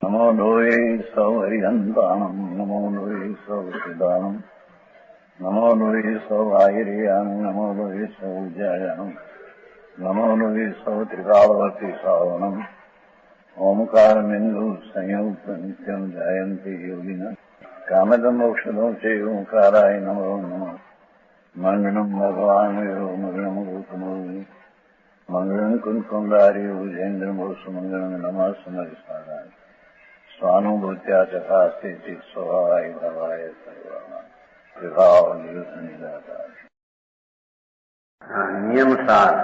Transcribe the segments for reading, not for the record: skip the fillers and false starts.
નમો લોહે સૌ હરિહંતાણમ નમો લોહે સૌ સિદાનમ નમો લોહે સૌ આહિર્યાન નમો લોહે સૌ જયાનમ નમો લોહે સૌ ત્રિકાળવતી સાવનમ ઓમકાર બિંદુ સંયુક્ત નિત્યમ જયંતિ યોગિન કામદમ મોક્ષદો છે ઓંકારાય નમો નમઃ મંગળમ ભગવાન મંગળમ ગૌતમો મંગળમ કુંકુંડાર્યો જૈન્દ્રમો સુમંગળમ નમઃ સમરિસારાય સ્વાનુભૂત્યા ચકાસ્તે સ્વભાવાય ભવાય સર્વમાં વિભાવ નિયુક્ત નિરાકાર નિયમ સાર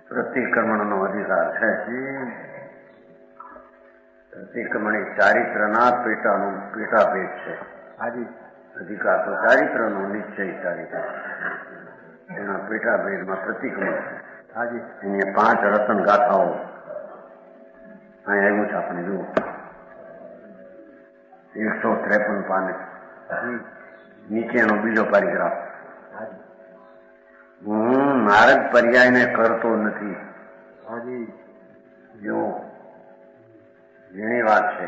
પ્રતિક્રમણનો અધિકાર છે. પ્રતિક્રમણ એ ચારિત્રના પેટાભેદ છે. અધિકાર તો ચારિત્રનો નિશ્ચય ચારિત્ર એના પેટાભેદમાં પ્રતિક્રમણ છે. એની 5 રતન ગાથાઓ અહીં આવ્યું છે. આપણે જુઓ 153 પાને નીચેનો બીજો પેરેગ્રાફ. હું માર્ગ પર્યાયને કરતો નથી. જો જેની વાત છે.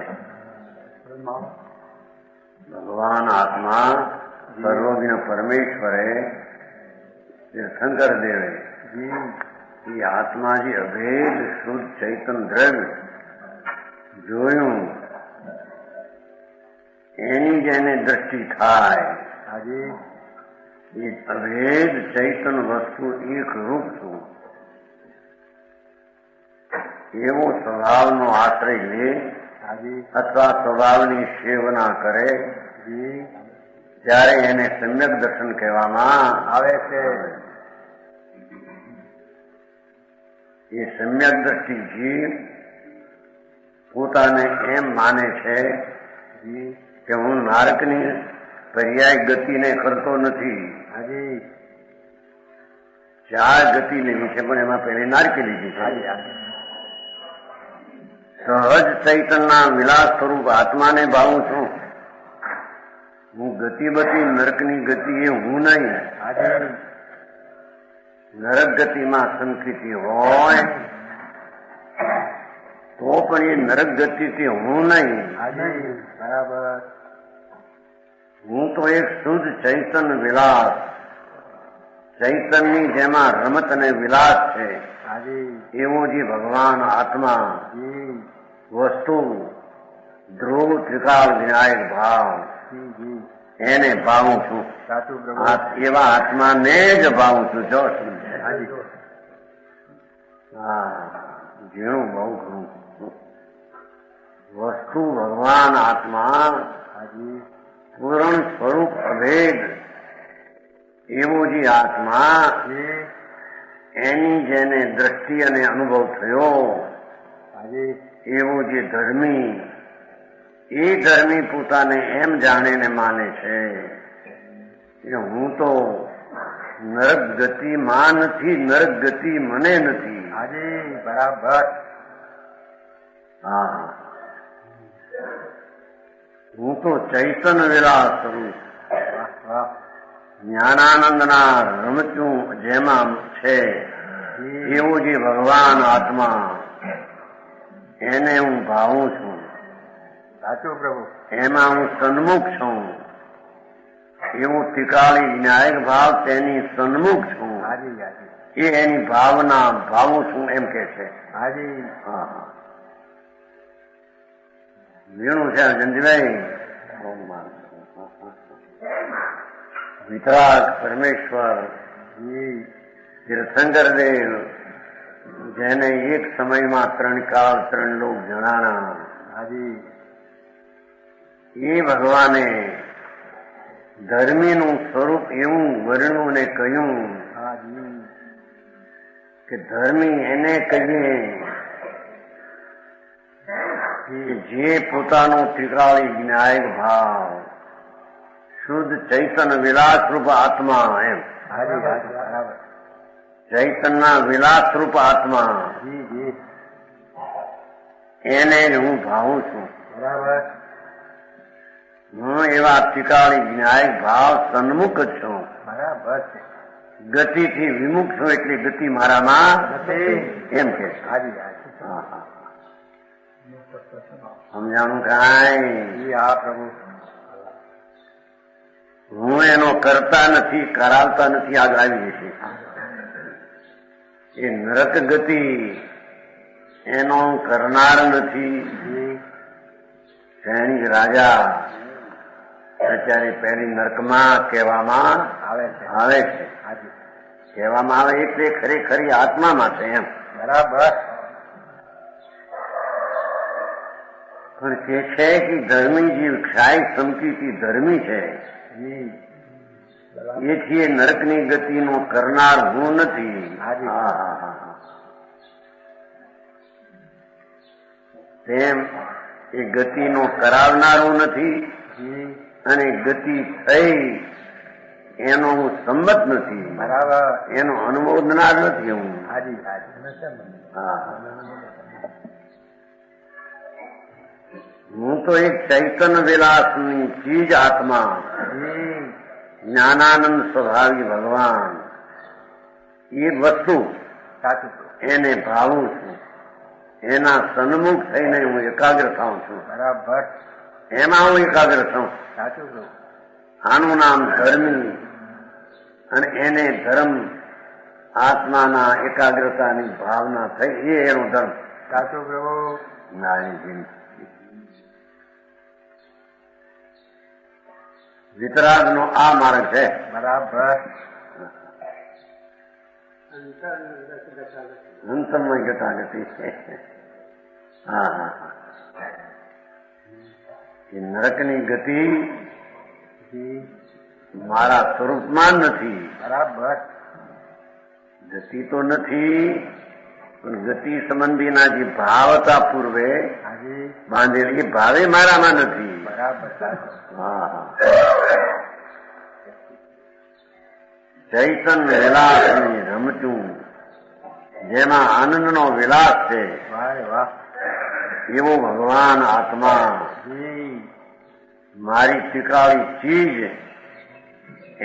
ભગવાન આત્મા સર્વજ્ઞ પરમેશ્વરે તીર્થંકર દેવે એ આત્માજી અભેદ શુદ્ધ ચૈતન દ્રવ્ય જોયું. એની જેને દ્રષ્ટિ થાય એ અભેદ ચૈતન વસ્તુ એક રૂપ છું એવો સ્વભાવનો આશ્રય લે અથવા સ્વભાવની સેવના કરે ત્યારે એને સમ્યક દર્શન કહેવામાં આવે છે. એ સમ્યક દ્રષ્ટિ જીવ પોતાને એમ માને છે કે હું નારકની પર્યાય ગતિને કરતો નથી. 4 ગતિ લેવી છે પણ એમાં પહેલી નારકી લીધી છે. સહજ ચૈતનના વિલાસ સ્વરૂપ આત્માને ભાવું છું. હું ગતિ બતી નરકની ગતિ એ હું નહીં. નરક ગતિમાં સંસ્કૃતિ હોય તો પણ એ નરક ગતિથી હું નહીં. બરાબર. હું તો એક શુદ્ધ ચૈતન વિલાસ, ચૈતનની જેમાં રમત અને વિલાસ છે એવો જે ભગવાન આત્મા વસ્તુ ધ્રુવ ત્રિકાળ વિનાયક ભાવ એને ભાવું છું. એવા આત્માને જ ભાવું છું. જો શું છે જેનું બહુ ઘણું વસ્તુ ભગવાન આત્મા પૂર્ણ સ્વરૂપ અભેદ એવો જે આત્મા એની જેને દ્રષ્ટિ અને અનુભવ થયો એવો જે ધર્મી એ ધર્મી પોતાને એમ જાણે ને માને છે કે હું તો નરક ગતિમાં નથી, નરક ગતિ મને નથી. બરાબર. હા, હું તો ચૈતન વિલાસ સ્વરૂપ જ્ઞાનાનંદના રમચું જેમાં છે એવો જે ભગવાન આત્મા એને હું ભાવું છું. સાચું પ્રભુ. એમાં હું સન્મુખ છું. એવું ત્રિકાળી વિનાયક ભાવ તેની સન્મુખ છું. એ એની ભાવના ભાવું છું એમ કે છે. વીણું છે જંજીભાઈ. વિતરાગ પરમેશ્વર તીર્થંકર દેવ જેને એક સમયમાં 3 કાળ 3 લોક જણાણા એ ભગવાને ધર્મીનું સ્વરૂપ એવું વર્ણ્યું ને કહ્યું કે ધર્મી એને કહીએ જે પોતાનો ત્રિકાળી વિનાયક ભાવ શુદ્ધ ચૈતન વિલાસ રૂપ આત્મા એમ ચૈતનના વિલાસ રૂપ આત્મા એને જ હું ભાવું છું. બરાબર. હું એવા ત્રિકાળી વિનાયક ભાવ સન્મુખ જ છું. બરાબર. ગતિથી વિમુખ છું એટલે ગતિ મારામાં એમ કે છે. સમજાણું કાંઈ? હા પ્રભુ. હું એનો કરતા નથી, કરાવતા નથી, આગળ આવી જશે. એ નરક ગતિ એનો કરનાર નથી. સૈનિક રાજા અત્યારે પહેલી નરકમાં કહેવામાં આવે છે. કહેવામાં આવે એટલે ખરેખરી આત્મામાં છે એમ. બરાબર. પણ કે છે કે ધર્મી જીવ ક્ષાય સમકીથી ધર્મી છે, એથી એ નરકની ગતિનો કરનાર હું નથી. તેમ એ ગતિનો કરાવનારું નથી અને ગતિ થઈ એનો હું સંમત નથી. બરાબર. એનો અનુમોદનાર નથી હું. હું તો એક ચૈતન્ય વિલાસની ચીજ આત્મા, જ્ઞાનાનંદ સ્વભાવી ભગવાન, એ વસ્તુ એને ભાવું છું. એના સન્મુખ થઈને હું એકાગ્ર થાઉં છું. બરાબર. એમાં હું એકાગ્ર થાઉં. સાચું. આનું નામ ધર્મી, અને એને ધર્મ આત્માના એકાગ્રતાની ભાવના થઈ, એ એનો ધર્મ. સાચું પ્રભુ. નારીજી વિતરાગનો આ માર્ગ છે. બરાબર. અંતમય ગતાગતિ છે. હા હા હા. એ નરકની ગતિ મારા સ્વરૂપમાં નથી. બરાબર. ગતિ તો નથી, પણ ગતિ સંબંધીના જે ભાવ હતા પૂર્વે બાંધેલી, એ ભાવે મારામાં નથી. બરાબર. હા. ચૈતન્ય વિલાસની રમતું, જેમાં આનંદનો વિલાસ છે, એવો ભગવાન આત્મા મારી ટીકાળી ચીજ,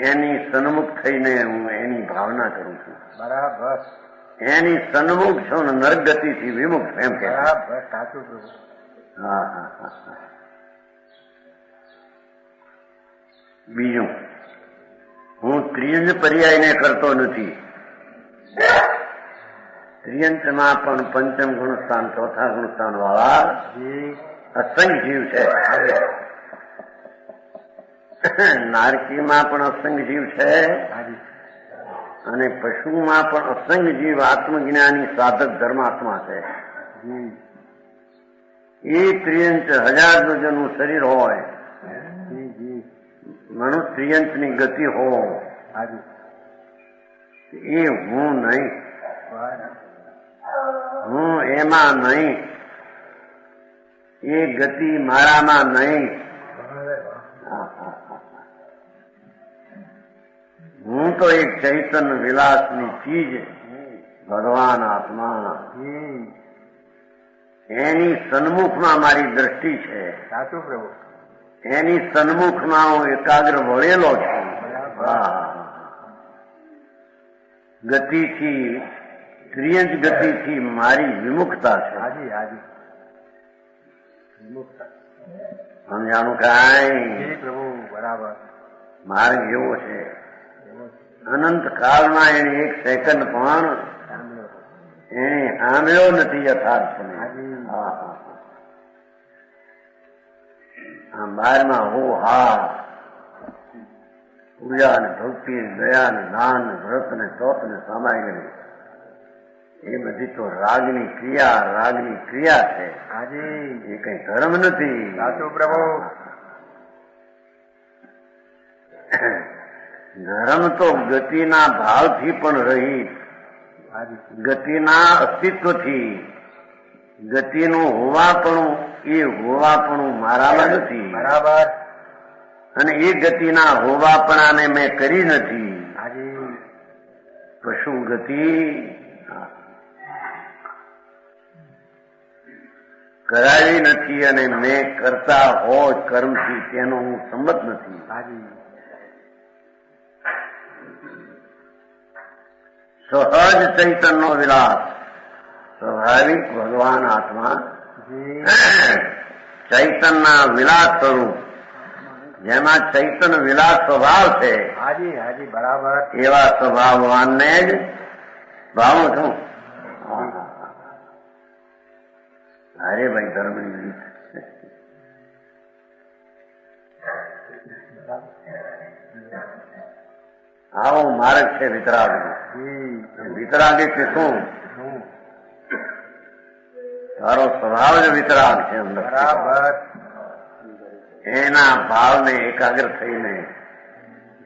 એની સન્મુખ થઈને હું એની ભાવના કરું છું. બરાબર. એની સન્મુખ છું ને નરગતિથી વિમુખ એમ કે. બરાબર. સાચું. હા હા હા. બીજું, હું ત્રિયંજ પર્યાયને કરતો નથી. ત્રિયંજમાં પણ પંચમ ગુણસ્થાન, ચોથા ગુણસ્થાન વાળા અસંખ્ય જીવ છે. નારકીમાં પણ અસંખ્ય જીવ છે, અને પશુમાં પણ અસંખ્ય જીવ આત્મજ્ઞાની સાધક ધર્માત્મા છે. એ ત્રિયંચ 1000 વજનનું શરીર હોય, મનુષ્ય ત્રિયંચની ગતિ હોય, એ હું નહીં. હું એમાં નહીં, એ ગતિ મારામાં નહીં. હું તો એક ચૈતન્ય વિલાસની ચીજ, ભગવાન આત્મા, એની સન્મુખમાં મારી દ્રષ્ટિ છે. સાચું પ્રભુ. એની સન્મુખમાં હું એકાગ્ર વળેલો છું. ગતિથી, ત્રિયંચ ગતિથી મારી વિમુખતા છે. સમજાણું કાંઈ? પ્રભુ. બરાબર. માર્ગ એવો છે. અનંત કાળમાં એને એક સેકન્ડ પણ એને સાંભળ્યો નથી યથાર્થ. આ 12માં હો હા, પૂજા ને ભક્તિ, દયા ને દાન, વ્રત ને ચોથ ને સામાયિક, એ બધી તો રાગની ક્રિયા છે. એ કઈ ધર્મ નથી. સાચું પ્રભુ. ધર્મ તો ગતિના ભાવથી પણ રહિત, ગતિના અસ્તિત્વથી, ગતિનું હોવાપણું, એ હોવાપણું મારામાં નથી. બરાબર. અને એ ગતિના હોવાપણાને મેં કરી નથી. પશુ ગતિ કરાવી નથી, અને મેં કરતા હોય કર્મથી તેનો હું સંમત નથી. સહજ ચૈતન્યનો વિલાસ, સ્વાભાવિક ભગવાન આત્મા ચૈતનના વિલાસ સ્વરૂપ જેમાં ચૈતન વિલાસ સ્વભાવ છે હાજી હાજી બરાબર એવા સ્વભાવવાનને જ ભાવું છું. અરે ભાઈ ધર્મની રીત આવો માર્ગ છે વિતરાગ. વિતરાગ એટલે શું? તારો સ્વભાવ જ વિતરાગ છે અંદર. બરાબર એના ભાવને એકાગ્ર થઈને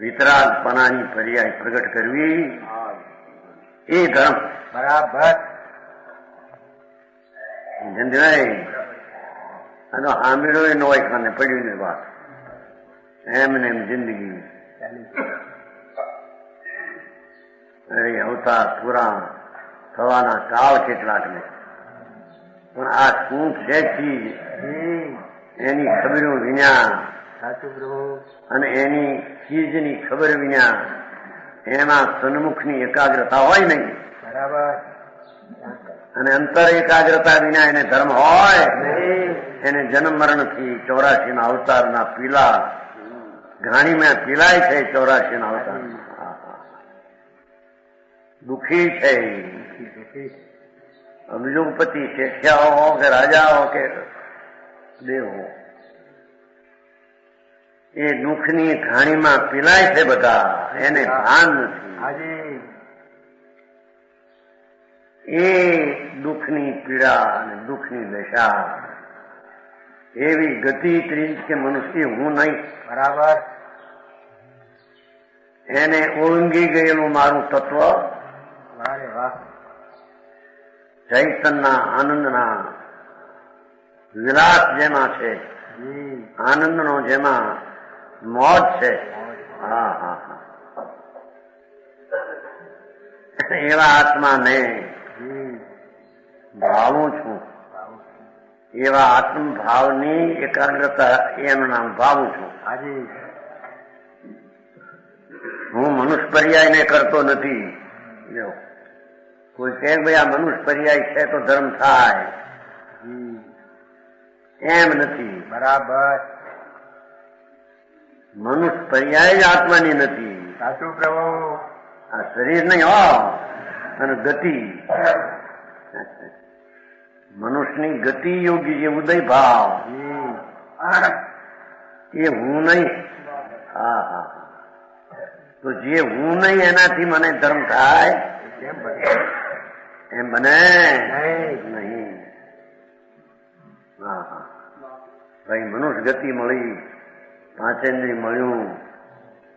વિતરાગપણાની પર્યાય પ્રગટ કરવી એ ધર્મ. બરાબર આનો આંબીડો ન હોય ખાને પડ્યું ને વાત એમને એમ જિંદગી અરે અવતાર પૂરા થવાના કાળ કેટલાક ને પણ આ શું છે ચીજ એની ખબરું વિના સાચું પ્રભુ અને એની ચીજની ખબર વિના એના સન્મુખની એકાગ્રતા હોય નહીં. બરાબર અને અંતર એકાગ્રતા વિના એને ધર્મ હોય એને જન્મ મરણથી 84 ના અવતારના પીલા ઘાણીમાં પીલાય છે. 84 ના અવતાર દુઃખી છે. અબજોપતિ શેઠિયાઓ કે રાજાઓ કે દેવો એ દુઃખની ઘાણીમાં પીલાય છે બધા. એને ભાન નથી. એ દુઃખની પીડા અને દુઃખની દશા એવી ગતિ ત્રીજ કે મનુષ્ય હું નહીં. બરાબર એને ઓળંગી ગયેલું મારું તત્વ વારે વાહ ચૈતનના આનંદના વિલાસ જેમાં છે આનંદનો જેમાં મોજ છે હા હા હા એવા આત્માને ભાવું છું. એવા આત્મભાવની એકાગ્રતા એનું નામ ભાવું છું. હું મનુષ્ય પર્યાયને કરતો નથી. કોઈ કહે ભાઈ આ મનુષ્ય પર્યાય છે તો ધર્મ થાય એમ નથી. બરાબર મનુષ્ય પર્યાય જ આત્માની નથી. સાચું પ્રભુ આ શરીર નહીં હો અને ગતિ મનુષ્યની ગતિ યોગી જે ઉદય ભાવ એ હું નહીં. હા હા તો જે હું નહીં એનાથી મને ધર્મ થાય એમ બને નહીં. હા હા ભાઈ મનુષ્ય ગતિ મળી પાંચેન્દ્રિય મળ્યું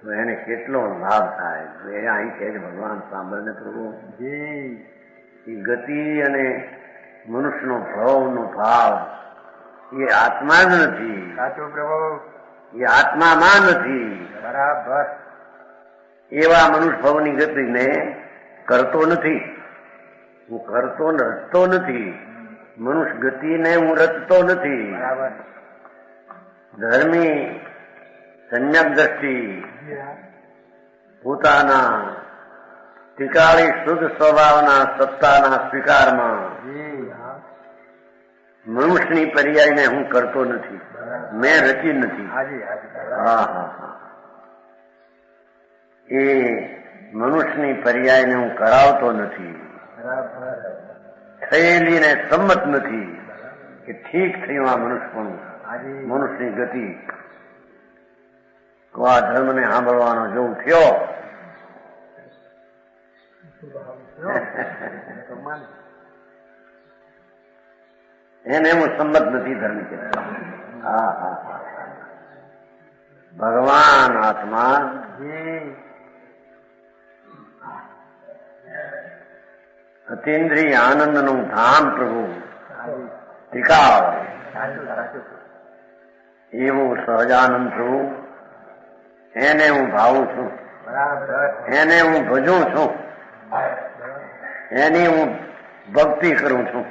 તો એને કેટલો લાભ થાય. એ અહીં છે ભગવાન સાંભળને પ્રભુ એ ગતિ અને મનુષ્યનો ભાવનો ભાવ એ આત્મા જ નથી. સાચું પ્રભુ એ આત્મામાં નથી. બરાબર એવા મનુષ્ય ભાવની ગતિને કરતો નથી. હું કરતો રચતો નથી. મનુષ્ય ગતિને હું રચતો નથી. બરાબર ધર્મી સમ્યક દ્રષ્ટિ પોતાના ટીકાળી શુદ્ધ સ્વભાવના સત્તાના સ્વીકારમાં મનુષ્યની પર્યાયને હું કરતો નથી. મેં રચી નથી. હા હા હા એ મનુષ્યની પર્યાયને હું કરાવતો નથી. થયેલીને સંમત નથી કે ઠીક થયું આ મનુષ્યપણું મનુષ્યની ગતિ. તો આ ધર્મને સાંભળવાનો જોવું થયો એને હું સંમત નથી ધર્મ કે. હા હા ભગવાન આત્મા અતિન્દ્રિય આનંદનું ધામ પ્રભુ ટીકાવ એવું સહજાનંદ પ્રભુ એને હું ભાવું છું. એને હું ભજું છું. એની હું ભક્તિ કરું છું.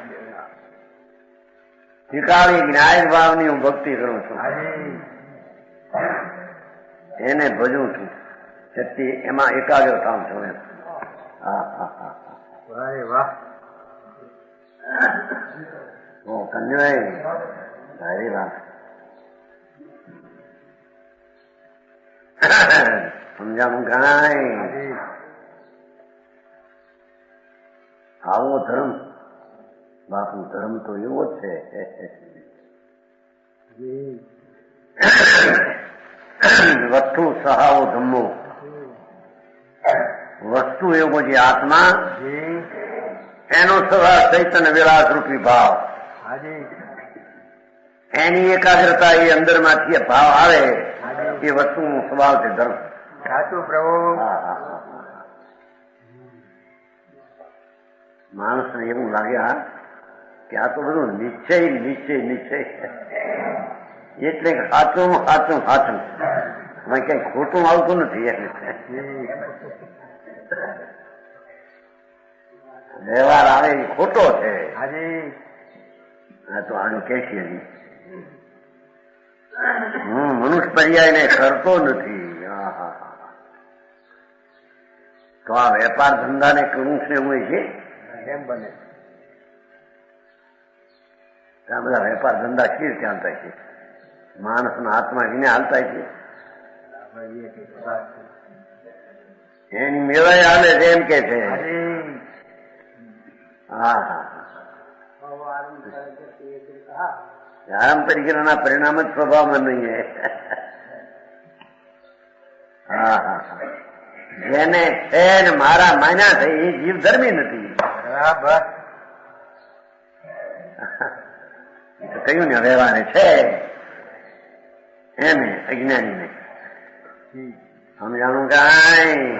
ટીકાળી જ્ઞાય ભાવની હું ભક્તિ કરું છું. એને ભજું છું. છતી એમાં એકાગ્ર થાઉં છું. એમ હા હા હા વાહ કન્યાય સારી વાત સમજાવું કાંઈ આવો ધર્મ બાપુ ધર્મ તો એવો જ છે વસ્તુ સહાવો ધમ્મો વસ્તુ એવો જે આત્મા એનો સ્વભાવ ચૈતન્ય વિલાસ રૂપી ભાવ એની એકાગ્રતા એ અંદરમાંથી ભાવ આવે એ વસ્તુનો સ્વભાવ છે ધર્મ. સાચું પ્રભુ. માણસને એવું લાગે કે આ તો બધું નિશ્ચય નિશ્ચય નિશ્ચય એટલે સાચું સાચું સાચું એમાં કઈ ખોટું આવતું નથી. વ્યવહાર આવે એ ખોટો છે. હા તો આનું કે છે હું મનુષ્ય પર્યાયને કરતો નથી. તો આ વેપાર ધંધાને કરવું છે એવું છે કેમ બને? આ બધા વેપાર ધંધા કેવી રીતે હાલતા છે? માણસના હાથમાં એને હાલતા છે. એની મેળાએ હાલે છે એમ કે છે. આરામ તરીકેના પરિણામ જ સ્વભાવમાં નહીં. જેને છે ને મારા માન્યા છે એ જીવ ધર્મી નથી. બરાબર કહ્યું ને વ્યવહારે છે એને અજ્ઞાનીને સમજાણું કાંઈ.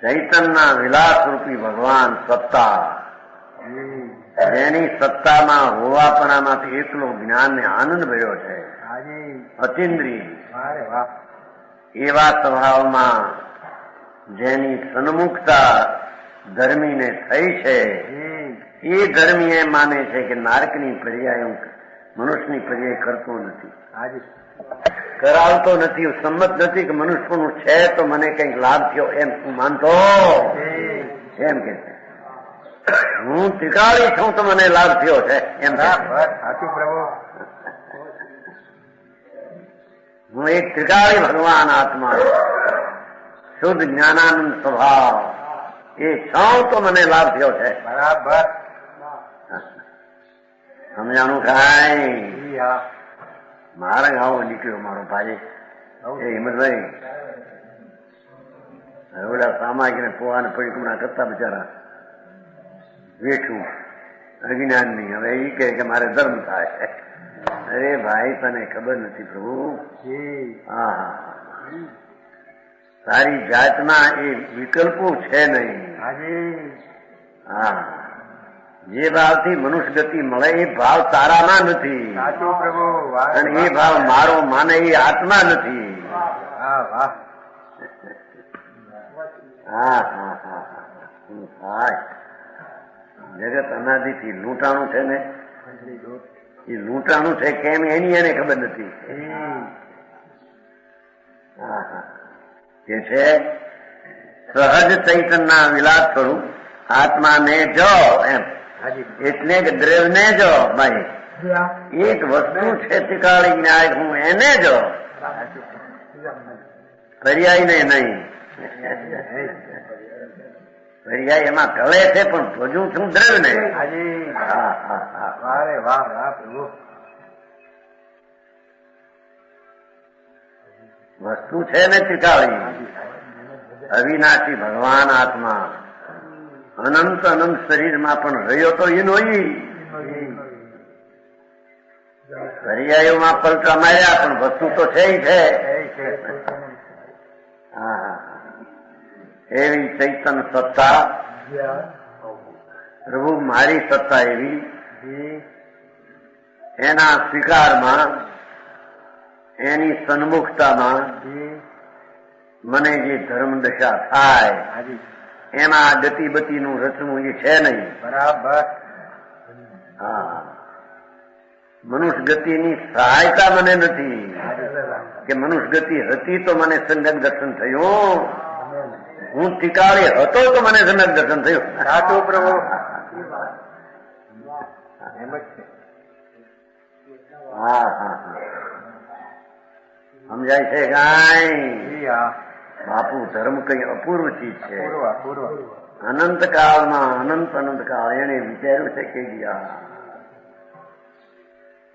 ચૈતનના વિલાસ રૂપી ભગવાન સત્તા જેની સત્તામાં હોવાપણામાંથી એકલો જ્ઞાનને આનંદ ભર્યો છે અતિન્દ્રિય એવા સ્વભાવમાં જેની સન્મુખતા ધર્મીને થઈ છે એ ધર્મી એમ માને છે કે નારકની પર્યાય હું મનુષ્યની પર્યાય કરતો નથી, કરાવતો નથી, સંમત નથી કે મનુષ્યનું છે તો મને કંઈક લાભ થયો એમ હું માનતો એમ કે છે. હું ત્રિકાળી છું તો મને લાભ થયો છે એમ. સાચું પ્રભુ. હું એક ત્રિકાળી ભગવાન આત્મા શુદ્ધ જ્ઞાનાનંદ સ્વભાવ એ છું તો મને લાભ થયો છે. બરાબર સમજાણું કાંઈ. મારે આવો નીકળ્યો મારો ભાઈ એ હિંમતભાઈ ઓલા સામાજિકને પોવાને પરિક્રમણા કરતા બિચારા વેઠું અજ્ઞાન નહીં. હવે એ કહે કે મારે ધર્મ થાય. અરે ભાઈ તને ખબર નથી પ્રભુ. તારી જાતના એ વિકલ્પો છે નહીં. જે ભાવથી મનુષ્ય ગતિ મળે એ ભાવ તારામાં નથી. અને એ ભાવ મારો માને એ આત્મા નથી. જગત અનાદિથી લૂંટાણું છે ને એ લૂંટાણું છે કેમ એની એને ખબર નથી. કે છે સહજ ચૈતનના વિલાસ સ્વરૂપ આત્માને જો એમ એટલે કે દ્રવ્યને જો ભાઈ એક વસ્તુ છે ત્રિકાળી ન્યાય હું એને જો પર્યાયને નહીં. પર્યાય એમાં કહે છે પણ ભજું છું દ્રવ્યને. વસ્તુ છે ને ત્રિકાળી અવિનાશી ભગવાન આત્મા અનંત અનંત શરીરમાં પણ રહ્યો તો એનો પર્યાયોમાં પલટા માર્યા પણ વસ્તુ તો છે છે. એવી ચૈતન સત્તા પ્રભુ મારી સત્તા એવી એના સ્વીકારમાં એની સન્મુખતામાં મને જે ધર્મ દશા થાય એમાં ગતિબતિનું રચવું એ છે નહીં. બરાબર. મનુષ્ય ગતિની સહાયતા મને નથી કે મનુષ્ય ગતિ હતી તો મને સંગત દર્શન થયું. હું ત્રિકાળી હતો તો મને સંગત દર્શન થયું. સાચું પ્રભુ. એમ જ છે. હા હા હા સમજાય છે કાંઈ? બાપુ ધર્મ કઈ અપૂર્વ ચીજ છે. અનંત કાળમાં અનંત કાળ એને વિચાર્યું છે કે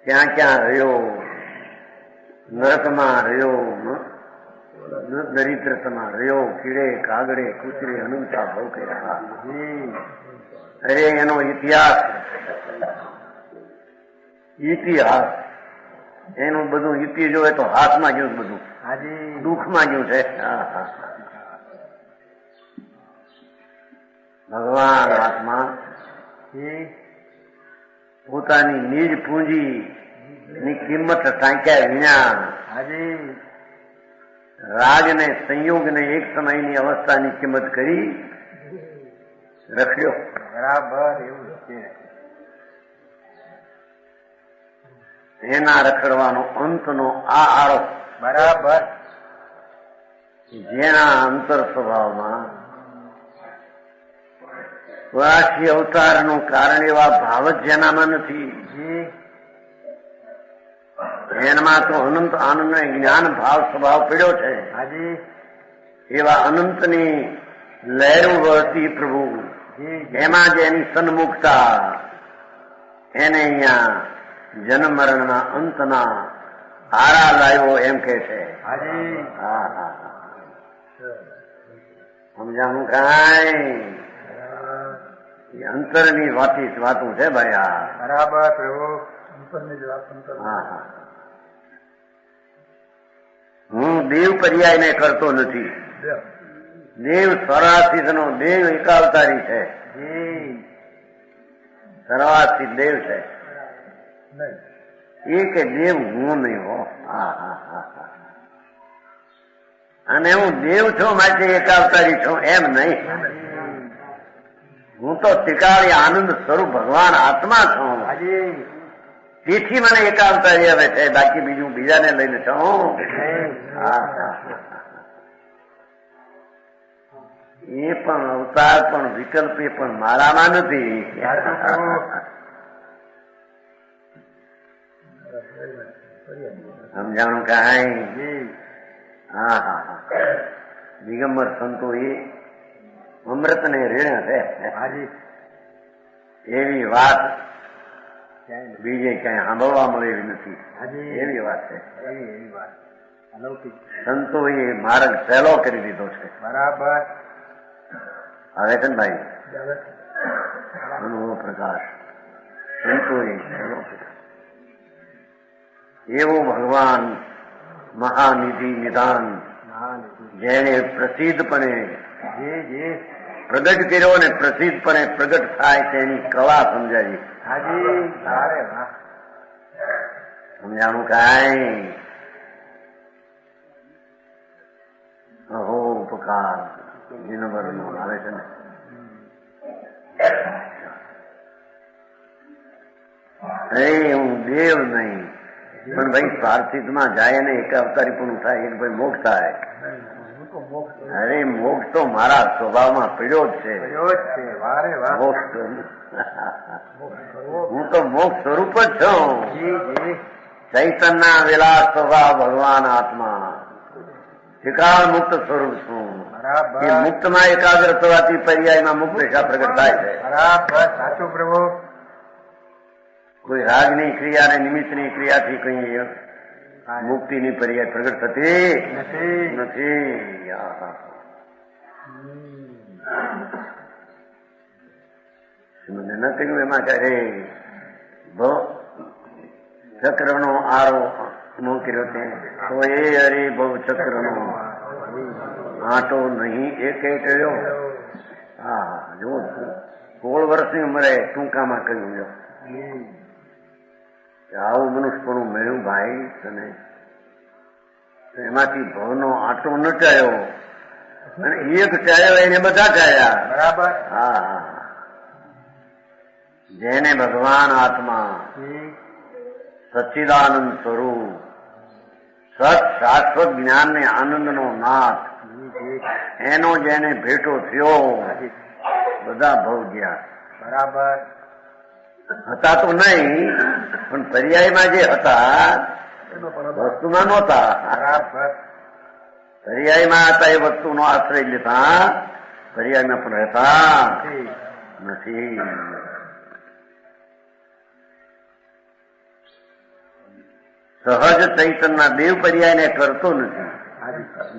ક્યાં ક્યાં રહ્યો, નરકમાં રહ્યો, દરિદ્રતામાં રહ્યો, કીડે કાગડે કૂતરે અનંતા ભવ કર્યા. અરે એનો ઇતિહાસ એનું બધું ઇતિ જોવે તો હાથમાં ગયું બધું, દુઃખમાં ગયું છે. ભગવાન આત્મા પોતાની નિજ પૂંજી ની કિંમત ટાંક્યા વિના રાગ ને સંયોગ ને એક સમયની અવસ્થાની કિંમત કરી રખ્યો. બરાબર એવું છે. એના રખડવાનો અંતનો આ આરોપ. બરાબર. જેના અંતર સ્વભાવમાં સ્વરાશી અવતારનું કારણ એવા ભાવ જ જેનામાં નથી, એનામાં તો અનંત આનંદ જ્ઞાન ભાવ સ્વભાવ પડ્યો છે. એવા અનંતની લહેરું વળતી પ્રભુ, એમાં જ એની સન્મુખતા એને અહીંયા જન્મ મરણના અંતના આરા લાવ્યો એમ કે છે. હા હા સમજાણું કાંઈ? અંતરની વાતું છે ભાઈ. આ બરાબર પ્રભુ. હા હા હું દેવ પર્યાયને કરતો નથી. દેવ સર્વાસ્થિતનો દેવ એકાવતારી છે. સર્વાસ્થિત દેવ છે એ કે દેવ હું નહીં હો. અને હું દેવ છું માટે એકાવતારી છું એમ નહીં. હું તો ત્રિકાળી આનંદ સ્વરૂપ ભગવાન આત્મા છું. તેથી મને એકાવતારી આવે છે, બાકી બીજું બીજાને લઈને છું. એ પણ અવતાર પણ વિકલ્પ એ પણ મારામાં નથી. સમજાણું કાંઈ? હા હા હા દિગંબર સંતો એ અમૃતને ઋણ છે એવી વાત બીજે ક્યાંય સાંભળવા મળે એવી નથી. એવી વાત છે. સંતો એ માર્ગ સહેલો કરી દીધો છે. બરાબર આવે છે ને ભાઈ? અનુભવ પ્રકાશ સંતો એ સહેલો કર્યો. એવો ભગવાન મહાનિધિ નિદાન જેને પ્રસિદ્ધપણે પ્રગટ કર્યો અને પ્રસિદ્ધપણે પ્રગટ થાય તેની કળા સમજાવી. સમજાણું કાંઈ? અહો ઉપકાર નંબર આવે છે ને. હું દેવ નહીં પણ ભાઈ પાર્થિવમાં જાય ને એક અવતારી પણ થાય, એક ભાઈ મોક્ષ થાય. અરે મોક્ષ તો મારા સ્વભાવમાં પડ્યો જ છે. હું તો મોક્ષ સ્વરૂપ જ છું. ચૈતન્ય વિલાસ સ્વભાવ ભગવાન આત્મા ત્રિકાળ મુક્ત સ્વરૂપ છું. એ મુક્તમાં એકાગ્ર થવાથી પર્યાયમાં મુક્ત રેખા પ્રગટ થાય છે. સાચું પ્રભુ. કોઈ રાગની ક્રિયા અને નિમિત્તની ક્રિયાથી કઈ મુક્તિની પર્યાય પ્રગટ થતી નથી. મને ન કહ્યું એમાં કહે ચક્રનો આરો કર્યો છે તો એ હરે બહુ ચક્રનો આંટો નહીં એ કઈ કર્યો. હા જો 16 વર્ષની ઉંમરે ટૂંકામાં કહ્યું આવું મનુષ્યપણું મળ્યું ભાઈ તને. એમાંથી ભવનો આંટો ન ચાલ્યો અને એક ચાલ્યો એને બધા ચાલ્યા. બરાબર. હા જેને ભગવાન આત્મા સચ્ચિદાનંદ સ્વરૂપ સત શાશ્વત જ્ઞાન ને આનંદનો નાથ એનો જેને ભેટો થયો બધા ભવ ગયા. બરાબર. હતા તો નહીં, પણ પર્યાયમાં જે હતા વસ્તુમાં નહોતા. બરાબર. પર્યાયમાં હતા એ વસ્તુનો આશ્રય લેતા પર્યાયમાં પણ રહેતા નથી. સહજ ચૈતનના દેવ પર્યાયને કરતો નથી.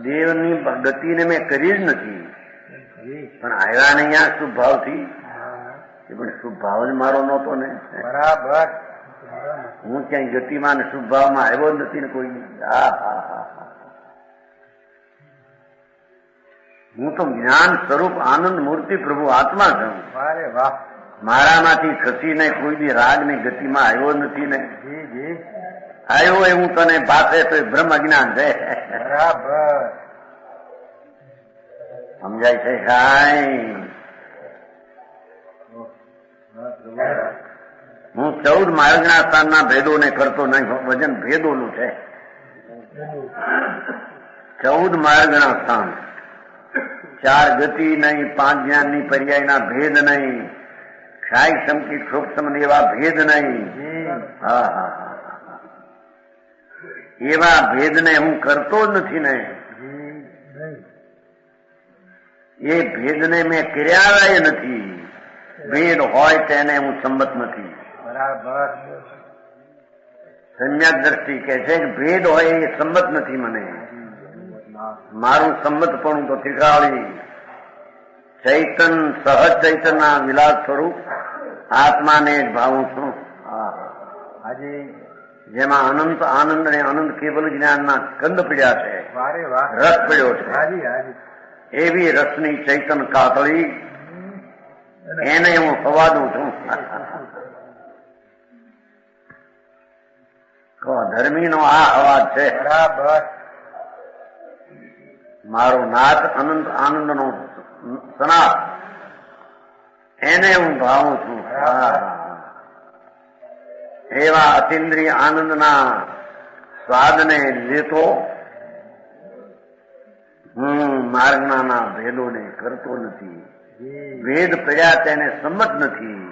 દેવની ગતિને મેં કરી જ નથી, પણ આવ્યા ને અહીંયા શુભ ભાવથી. એ પણ શુભ ભાવ જ મારો નહોતો ને. બરાબર. હું ક્યાંય ગતિમાં ને શુભ ભાવમાં આવ્યો જ નથી ને કોઈ. હું તો જ્ઞાન સ્વરૂપ આનંદ મૂર્તિ પ્રભુ આત્મા છું. વારે વાહ. મારામાંથી ખસીને કોઈ બી રાગની ગતિમાં આવ્યો નથી ને. જી જી. આવ્યો એ હું તને પાસે તો એ બ્રહ્મ અજ્ઞાન છે. બરાબર. સમજાય છે કાંઈ? હું 14 માર્ગના સ્થાનના ભેદોને કરતો નહીં. વજન ભેદોનું છે. 14 માર્ગના સ્થાન, 4 ગતિ નહીં, 5 જ્ઞાનની પર્યાયના ભેદ નહીં, ક્ષાય સમકી ક્ષોક્ષમ એવા ભેદ નહીં. હા હા હા, એવા ભેદને હું કરતો જ નથી ને. એ ભેદને મેં કર્યા નથી. ભેદ હોય તેને હું સંમત નથી. બરાબર. સમ્યક દ્રષ્ટિ કે છે કે ભેદ હોય એ સંમત નથી મને. મારું સંમત પણ તો ઠીકાળી ચૈતન સહજ ચૈતનના વિલાસ સ્વરૂપ આત્માને જ ભાવું છું. હાજી. જેમાં અનંત આનંદ અને અનંત કેવલ જ્ઞાનના કંદ પડ્યા છે, વારે વાહ. રસ પડ્યો છે. હાજી હાજી. એવી રસની ચૈતન કાતળી એને હું સવાદું છું. ધર્મીનો આ અવાજ છે. બરાબર. મારો નાથ અનંત આનંદનો સનાથ, એને હું ભાવું છું. એવા અતિન્દ્રિય આનંદના સ્વાદને લેતો હું માર્ગના ભેદોને કરતો નથી. ભેદ પડ્યા તેને સંમત નથી.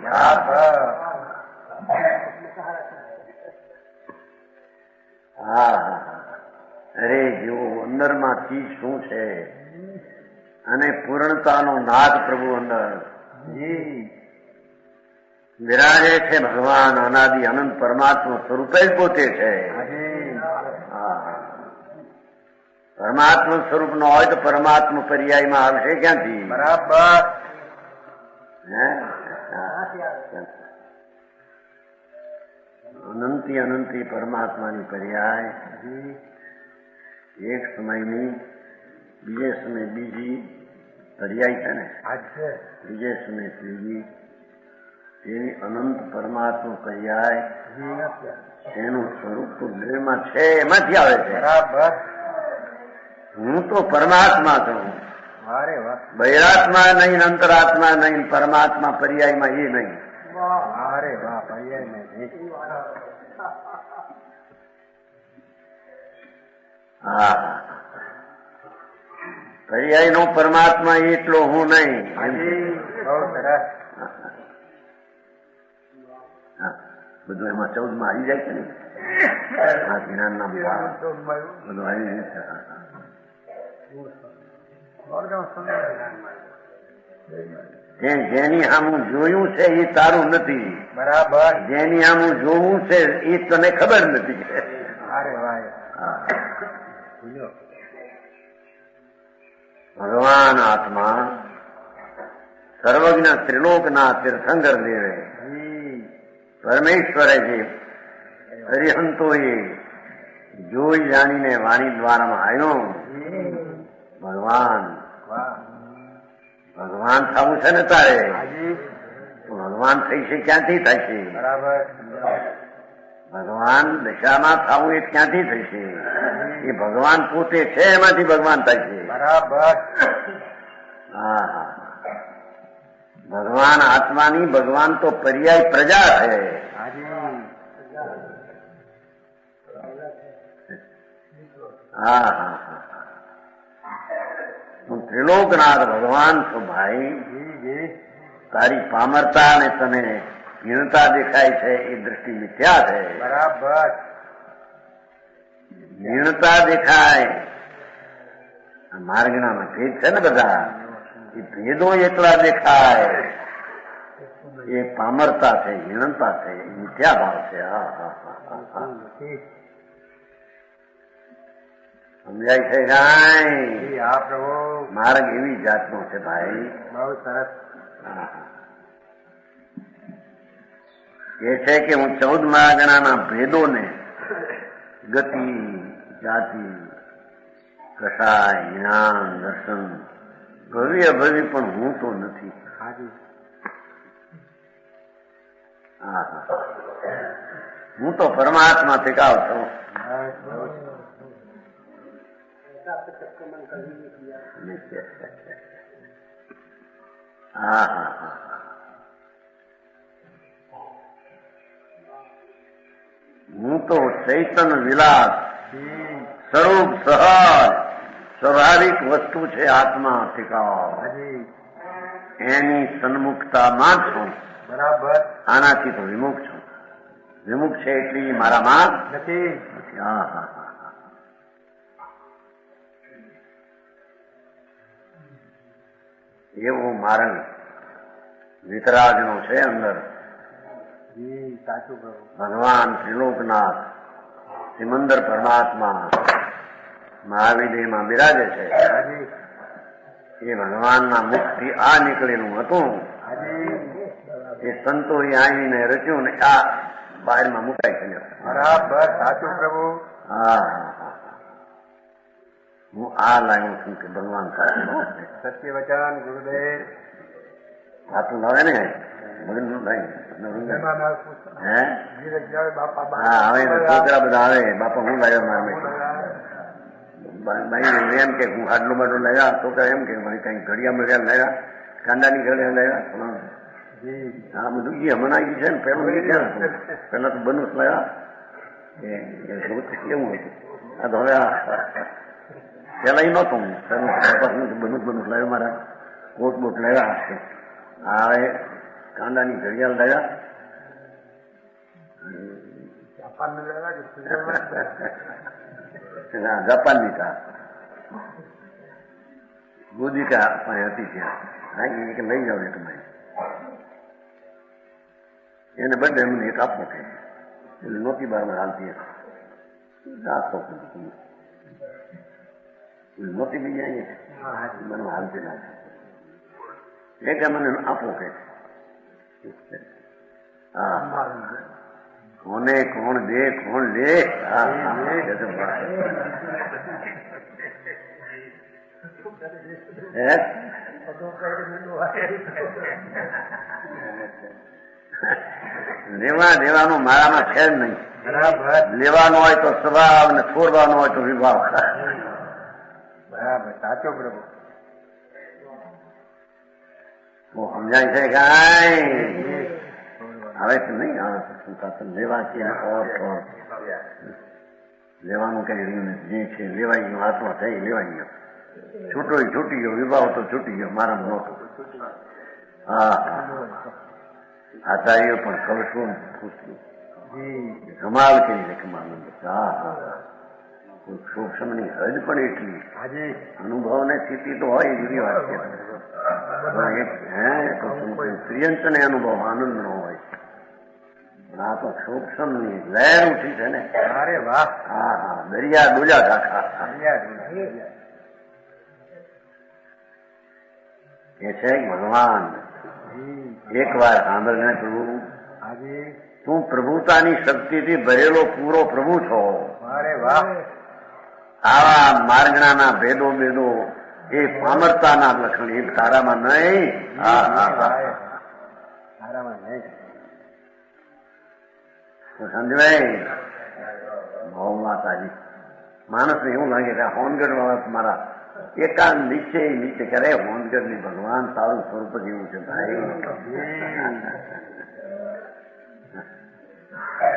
અરે જો અંદરમાં ચીજ શું છે અને પૂર્ણતાનો નાદ પ્રભુ અંદર વિરાજે છે. ભગવાન અનાદિ અનંત પરમાત્મા સ્વરૂપે જ પોતે છે. પરમાત્મા સ્વરૂપ નો હોય તો પરમાત્મા પર્યાયમાં આવશે ક્યાંથી? બરાબર. અનંતી અનંતી પરમાત્માની પર્યાય એક સમયની બીજે સમય બીજી પર્યાય છે ને, બીજે સમય ત્રીજી, એવી અનંત પરમાત્મા પર્યાય એનું સ્વરૂપ તો દેહમાં છે, એમાંથી આવે છે. બરાબર. હું તો પરમાત્મા છું. વારે વાહ. બહિરાત્મા નહીં, અંતરાત્મા નહીં, પરમાત્મા પર્યાયમાં એ નહીં. વારે વાહ. પર્યાય નહીં. હા, પર્યાયનો પરમાત્મા એટલો હું નહીં. બહુ સરસ. બધું એમાં 14 માં આવી જાય છે ને. આ જ્ઞાનના બધું આવી જાય છે. જેની સામું જોયું છે એ તારું નથી. બરાબર. જેની સામું જોવું છે એ તને ખબર નથી. અરે ભાઈ. ભગવાન આત્મા સર્વજ્ઞ ત્રિલોકના તીર્થંકર દેવે પરમેશ્વરે જે હરિહંતોએ જોઈ જાણીને વાણી દ્વારામાં આવ્યો. ભગવાન ભગવાન થવું છે ને તારે, ભગવાન થઈ છે ક્યાંથી થશે? બરાબર. ભગવાન દશામાં થવું એ ક્યાંથી થશે? એ ભગવાન પોતે છે, એમાંથી ભગવાન થશે. બરાબર. હા, ભગવાન આત્માની ભગવાન તો પર્યાય પ્રજા છે. હા હા, હું ત્રિલોકનાથ ભગવાન છું ભાઈ. તારી પામરતા અને તને હીણતા દેખાય છે એ દ્રષ્ટિ મિથ્યા છે. બરાબર. હીણતા દેખાય માર્ગણામાં ભેદ છે ને બધા, એ ભેદો એકલા દેખાય એ પામરતા છે, હીણતા છે, એ મિથ્યા ભાવ છે. હા હા હા હા સમજાય છે કાંઈ? હા પ્રભુ. માર્ગ એવી જાતનો છે ભાઈ. બહુ સરસ. એ છે કે હું 14 માર્ગણાના ભેદોને ગતિ, જાતિ, કસાય, જ્ઞાન, દર્શન, ભવ્ય ભવ્ય પણ હું તો નથી. હું તો પરમાત્મા ટીકાવ છું. હા હા હા હું તો ચૈતન વિલાસ સ્વરૂપ સહજ સ્વાભાવિક વસ્તુ છે. આત્મા ટીકાવ એની સન્મુખતામાં છું. બરાબર. આનાથી તો વિમુખ છું. વિમુખ છે એટલી મારામાં નથી. હા હા હા એવો માર્ગ વિતરાગનો છે અંદર. સાચું પ્રભુ. ભગવાન ત્રિલોકનાથ સિમંદર પરમાત્મા મહાવિદેહમાં બિરાજે છે. એ ભગવાનના મુખથી આ નીકળેલું હતું. એ સંતોએ આવીને રચ્યું ને આ બહારમાં મુકાઈ ગયું. બરાબર. સાચું પ્રભુ. હા હા હા હું આ લાવ્યો છું કે ભગવાન સાથે સત્ય વચન ગુરુદેવ. સાચું લાવે ને મગન ભાઈ. હે હા હવે છોકરા બધા આવે બાપા હું લાવ્યો મારે ભાઈ એમ કે હું હાડલો બાટલો લાવ્યા. છોકરા એમ કે કઈ ઘડિયા મળ્યા લાવ્યા, કાંદાની ઘડિયા લાવ્યા. હા બધું એ હમણાં આવી છે ને પેલું એ ક્યાં હતું? પેલા તો બનુસ લાવ્યા કેવું હતું. આ તો હવે પેલા એ નહોતું. બનુસ લાવ્યો મારા કોટ બોટ લાવ્યા. હવે કાંદાની ઘડિયાળ લાવ્યા. જાપાનની કાર ગોદિકા પાસે હતી ત્યાં કે લઈ જાવ તમારે એને બદલે એમને એક આપો કે નહોતી બારમાં હાલતી આપો નહોતી બી જાય મને હાલતી ના એક મને આપો કે હા કોને કોણ દે કોણ લે. લેવા દેવાનું મારામાં છે જ નહીં. લેવાનું હોય તો સ્વભાવ ને છોડવાનું હોય તો વિભાવ. બરાબર. સાચો પ્રભુ. સમજાય છે કાંઈ? આવે છે નહીં આવે લેવા છે લેવાનું કઈ રહ્યું નથી. જે છે લેવાઈ ગયું આત્મા થઈ લેવાઈ ગયો. છૂટો છૂટી ગયો. વિભાવ તો છૂટી ગયો મારામાં નહોતો. હા આચાર્ય પણ કલશું પૂછ્યું કમાલ કરી લે કમાલ. હા હા સૂક્ષ્મની હદ પણ એટલી અનુભવ ને સ્થિતિ તો હોય જુદી વાત છે. પ્રિયંતને અનુભવ આનંદ નો હોય. આ તો સૂક્ષ્મની લહેર ઉઠી છે ને. અરે વાહ. હા હા દરિયા ડોલ્યા રાખા. એ છે ભગવાન એક વાર સાંભળને પ્રભુ તું પ્રભુતાની શક્તિથી ભરેલો પૂરો પ્રભુ છો. અરે વાહ. આવા માર્ગણાના ભેદો ભેદો એ પામરતાના લક્ષણ એ તારામાં નહીં. હા હા હા તારામાં નહીં. સમજવાય ભાવ માતાજી. માણસને એવું લાગે કે હોનગઢ વાળા મારા એકાંત નીચે કરે હોનગઢ ની ભગવાન તારું સ્વરૂપ જ એવું છે ભાઈ.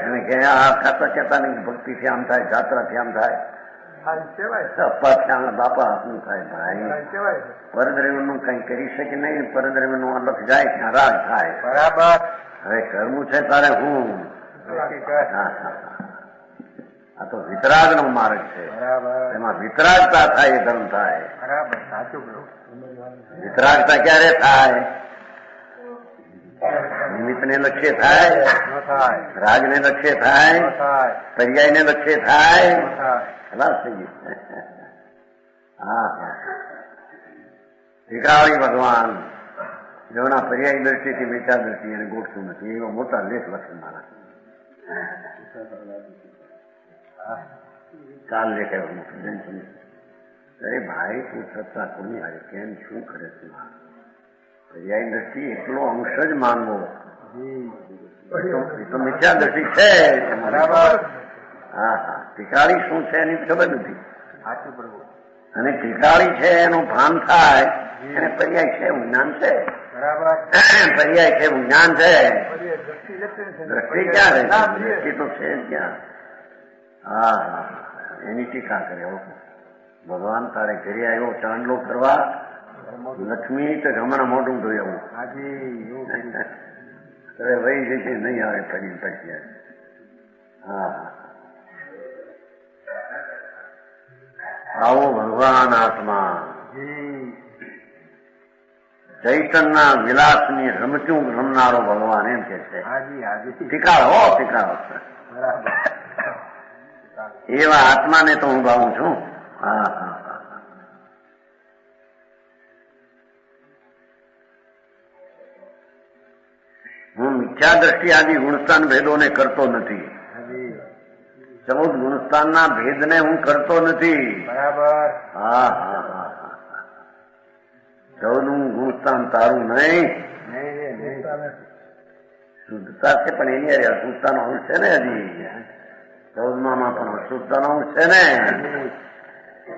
એને કે આ કહેતા કહેતા નહીં ભક્તિથી આમ થાય, જાત્રાથી આમ થાય. અપાખ્યા બાપા આપનું થાય ભાઈ. પરદ્રવ્યનું કઈ કરી શકે નહીં. પરદ્રવ્યનું અલગ જાય ત્યાં રાગ થાય. બરાબર. હવે કરવું છે તારે હું. આ તો વિતરાગ નો માર્ગ છે. એમાં વિતરાગતા થાય એ ધર્મ થાય. બરાબર, સાચું. વિતરાગતા ક્યારે થાય? નિમિત્ત ને લક્ષ્ય થાય, રાગ ને લક્ષ્ય થાય, પર્યાય ને લક્ષ્ય થાય. ખલાસ થઈ ગયું. હા, ટીકાવાળી ભગવાન જેઓના પર્યાય દ્રષ્ટિથી મિથ્યા દ્રષ્ટિ એને ગોઠતું નથી એવા મોટા લેખ લક્ષણ મારા કાલ લેખાય. અરે ભાઈ તું સત્તા કોની હારે કેમ શું કરે છે? પર્યાય દ્રષ્ટિ એટલો અંશ જ માનવો એ તો મિથ્યા દ્રષ્ટિ છે. બરાબર. હા હા, ટીકાળી શું છે એની ખબર નથી. સાચું પ્રભુ. અને ટીકાળી છે એનું ભાન થાય અને પર્યાય છે એવું જ્ઞાન છે. બરાબર. પર્યાય છે એવું જ્ઞાન છે. દ્રષ્ટિ ક્યાં રહે? ના, દ્રષ્ટિ તો છે જ ક્યાં? હા હા, એની ટીકા કરે. ભગવાન તારે ઘરે આવ્યો ચાંદલો કરવા, લક્ષ્મી તો હમણાં મોઢું ધોઈ આવું. હવે વહી જશે નહીં આવે ફરી પછી. હા, આવો ભગવાન આત્મા ચૈતનના વિલાસની રમતું રમનારો ભગવાન એમ કે છે. ટીકાળો ટીકાળો. એવા આત્માને તો હું ભાવું છું. હા હા, હું મિથ્યા દ્રષ્ટિ આદિ ગુણસ્થાન ભેદોને કરતો નથી. 14 ગુણસ્થાનના ભેદને હું કરતો નથી. બરાબર. હા હા હા, 14નું ગુણસ્થાન તારું નહીં. શુદ્ધતા છે પણ એની અરે અશુદ્ધતાનો અંશ છે ને. હજી 14માં પણ અશુદ્ધતાનો અંશ છે ને.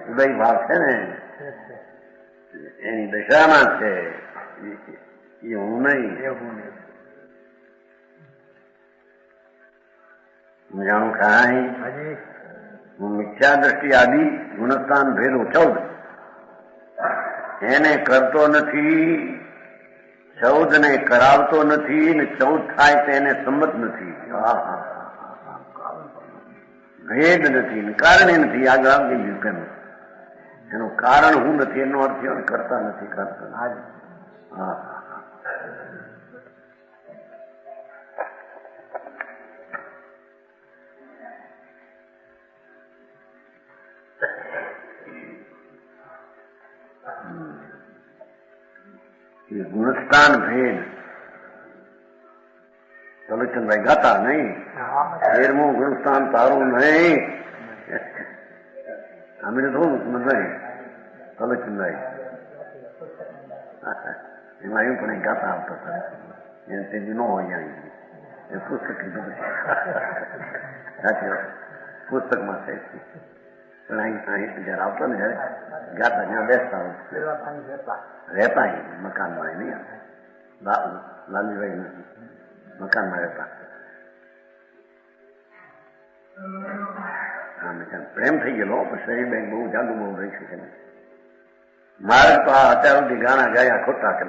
ઉદય ભાવ છે ને એની દશામાં છે. એ હું નહીં. હું જાણું કાંઈ. હું મિથ્યા દ્રષ્ટિ આદિ ગુણસ્થાન ભેદો 14 એને કરતો નથી. 14 ને કરાવતો નથી ને 14 થાય તો એને સંમત નથી. ભેદ નથી ને કારણે નથી. આગળ આવી ગયું કેમ? એનું કારણ હું નથી એનો અર્થ કરતા નથી. કરતા હા, ગુણસ્થાન ભેદ ચલોચંદભાઈ ગાતા નહીં. 13મું ગુણસ્થાન તારું નહીં. અમે તો થોડું નહીં ચલોચંદભાઈ એમાં એવું પણ ગાતા આવતો એને તેજી ન હોય એ પુસ્તક લીધું સાચી વાત પુસ્તકમાં છે. પણ અહીં જયારે આવતો ને જયારે ગાતા ત્યાં બેસતા રહેતા મકાનમાં નહીં. લાલજીભાઈ મકાનમાં રહેતા. પ્રેમ થઈ ગયેલો પણ શરીર બેન બહુ જાદુ બહુ રહી શકે નહીં. મારે તો આ અત્યાર સુધી ગાણા ગાયા ખોટા કે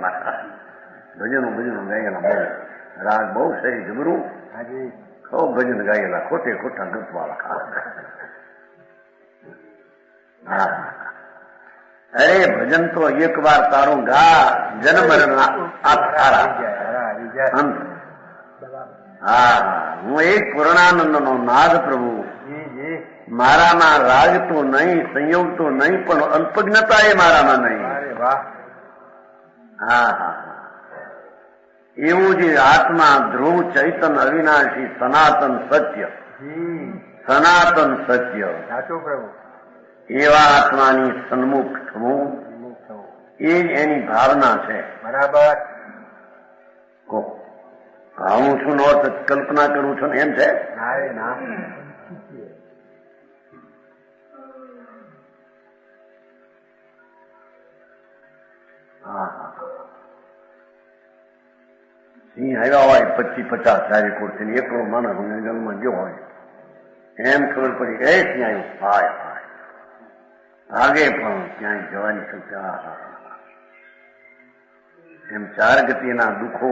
ભજનો ગાયેલા બહુ રાગ બહુ શરીર જબરું ખૂબ ભજન ગાયેલા ખોટે ખોટા ગતવાળા. હા, અરે ભજન તો એક વાર તારું ગા જન્મ અંત. હા, હું એક પૂર્ણાનંદ નો નાદ પ્રભુ. મારામાં રાગ તો નહીં, સંયોગ તો નહીં, પણ અલ્પજ્ઞતા એ મારામાં નહીં. હા હા, એવું જે આત્મા ધ્રુવ ચૈતન અવિનાશી સનાતન સત્ય. સનાતન સત્ય સાચું પ્રભુ. એવા આત્માની સન્મુખ થવું એ જ એની ભાવના છે. બરાબર. ભાવું છું નો અર્થ કલ્પના કરું છું એમ છે. સિંહ આવ્યા હોય 25-50 ચારે કોરથી એકલો માણસ જંગલમાં ગયો હોય એમ ખબર પડી એ સિંહ આવ્યું. હાય હાય આગે પણ ક્યાંય જવાની શક્યા. એમ ચાર ગતિના દુઃખો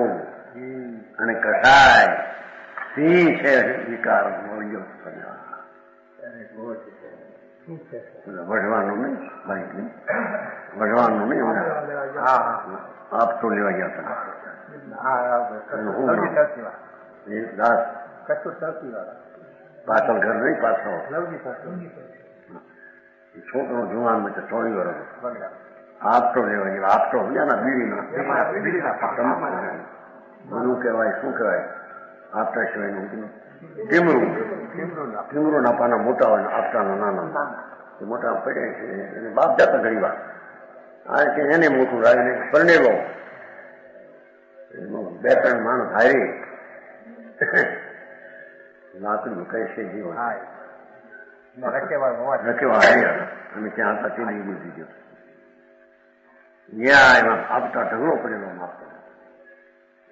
અને કસાય સિંહ છે વિકાર મળ્યો. વઢવાનું નહીં બાઈક નહીં, વઢવાનું નહીં. આપ તો લેવા ગયા હતા દાસ પાછળ ઘર નહીં, પાછળ છોકરો જુવાન માં 3 વર્ષ આપતો લેવા ગયા. આપતો ના બીડીના બધું કહેવાય. શું કહેવાય આપતા સિવાયનું? ટીમરું ના પાના મોટા હોય, આપતાના નાના મોટા પડ્યા છે. એને બાપ જતા ઘણી વાર આ કે એને મોટું રાવીને પરણેલો 2-3 માણસ હારી લાકડું કહે છે જીવન રખેવા હાર્યા અને ત્યાં હતા તે નહીં મૂકી ગયો. ત્યાં એમાં આપતા ઢગલો પડેલો માપતો.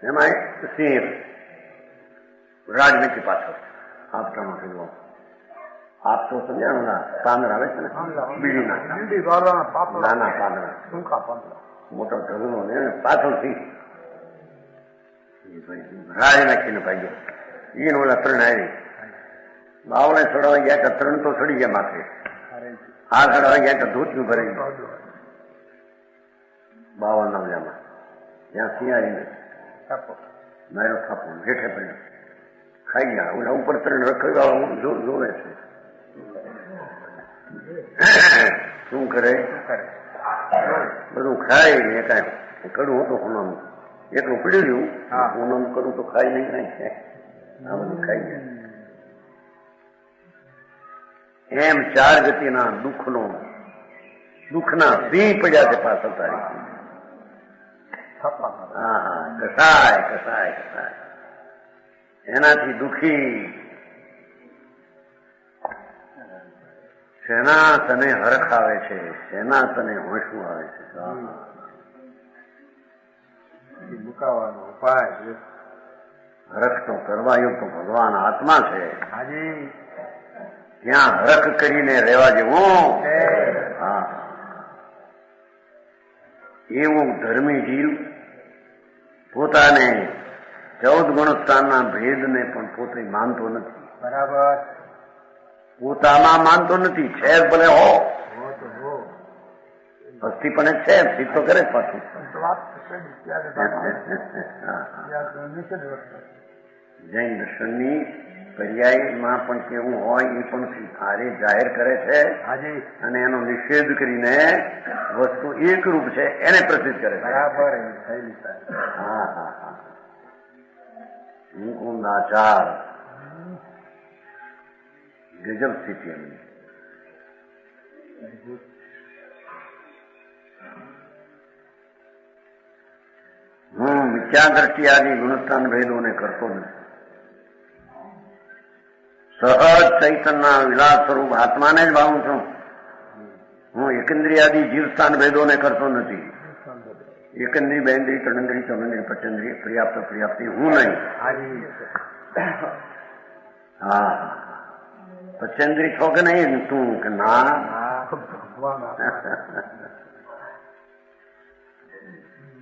એમાં સિંહ રાજનીતિ પાછળ આપતાનો ઢગલો. આપતો સમજાણું પાંદડા આવે છે ને બીડીના નાના પાંદડા મોટો ઢગલો ને પાછળથી રાજ નાખીને ભાગ્યો. એને ઓલા 3 આવી બાવળે ચડવા ગયા કે 3 તો ચડી ગયા માથે. આ ચડવા ગયા કે ધોતિયું ભરાઈ ગયું 52 મજામાં. ત્યાં સિંહારીને મારો થાપો હેઠે પડ્યો ખાઈ ગયા. ઓલા ઉપર 3 રખડવા જોવે છે. શું કરે બધું ખાઈ ને કાંઈ કડું હતું હોનાનું એટલું પડી રહ્યું. હોનાનું કડું તો ખાઈ નહીં કાંઈ આ બધું ખાઈ ગયા. એમ ચાર ગતિના દુઃખના સિંહ પડ્યા છે પાછળ તારી. કસાય એનાથી દુઃખી શેના તને હરખ આવે છે, શેના તને હોંશવું આવે છે. મુકાવાનો ઉપાય હરખ તો કરવાયો તો ભગવાન આત્મા છે. ત્યાં હરખ કરીને રહેવા જેવું. એવું ધર્મી જીવ પોતાને 14 ગુણસ્થાનના ભેદને પણ પોતે માનતો નથી. બરાબર. પોતામાં માનતો નથી. છે ભલે હો ભક્તિ પણ છે સિદ્ધ તો કરે પાછું. જૈન દર્શનની પર્યાયમાં પણ કેવું હોય એ પણ આરે જાહેર કરે છે અને એનો નિષેધ કરીને વસ્તુ એકરૂપ છે એને પ્રસિદ્ધ કરે છે. બરાબર. મુકુંદાચાર ગજબ સ્થિતિ એમની. હું મિથ્યા દ્રષ્ટિ આદિ ગુણસ્થાન ભેદોને કરતો નથી. સહજ ચૈતનના વિલાસ સ્વરૂપ આત્માને જ ભાવું છું. હું એકંદ્રિયાદી જીવસ્થાન ભેદોને કરતો નથી. એકંદ્રી, બેન્દ્રી, તડંદ્રી, ચમંદ્રી, પચંદ્રી, પ્રિયાપ્તિ હું નહીં. હા પચંદ્રી છો કે નહીં તું કે ના.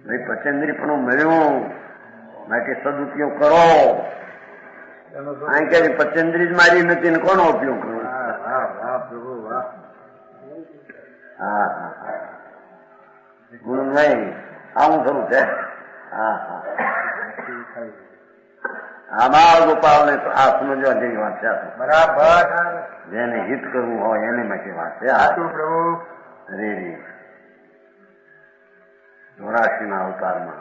ભાઈ પચંદ્રી પણ મળ્યું માટે સદુપયોગ કરો. અહીં કે પચંદ્રી જ મારી નથી ને કોનો ઉપયોગ કરો? હું નહીં આવું થયું છે. આમાં ગોપાલ ને આ સમજવા જેવી વાત છે. બરાબર. જેને હિત કરવું હોય એને માટે વાત છે. રેરી 84 અવતારમાં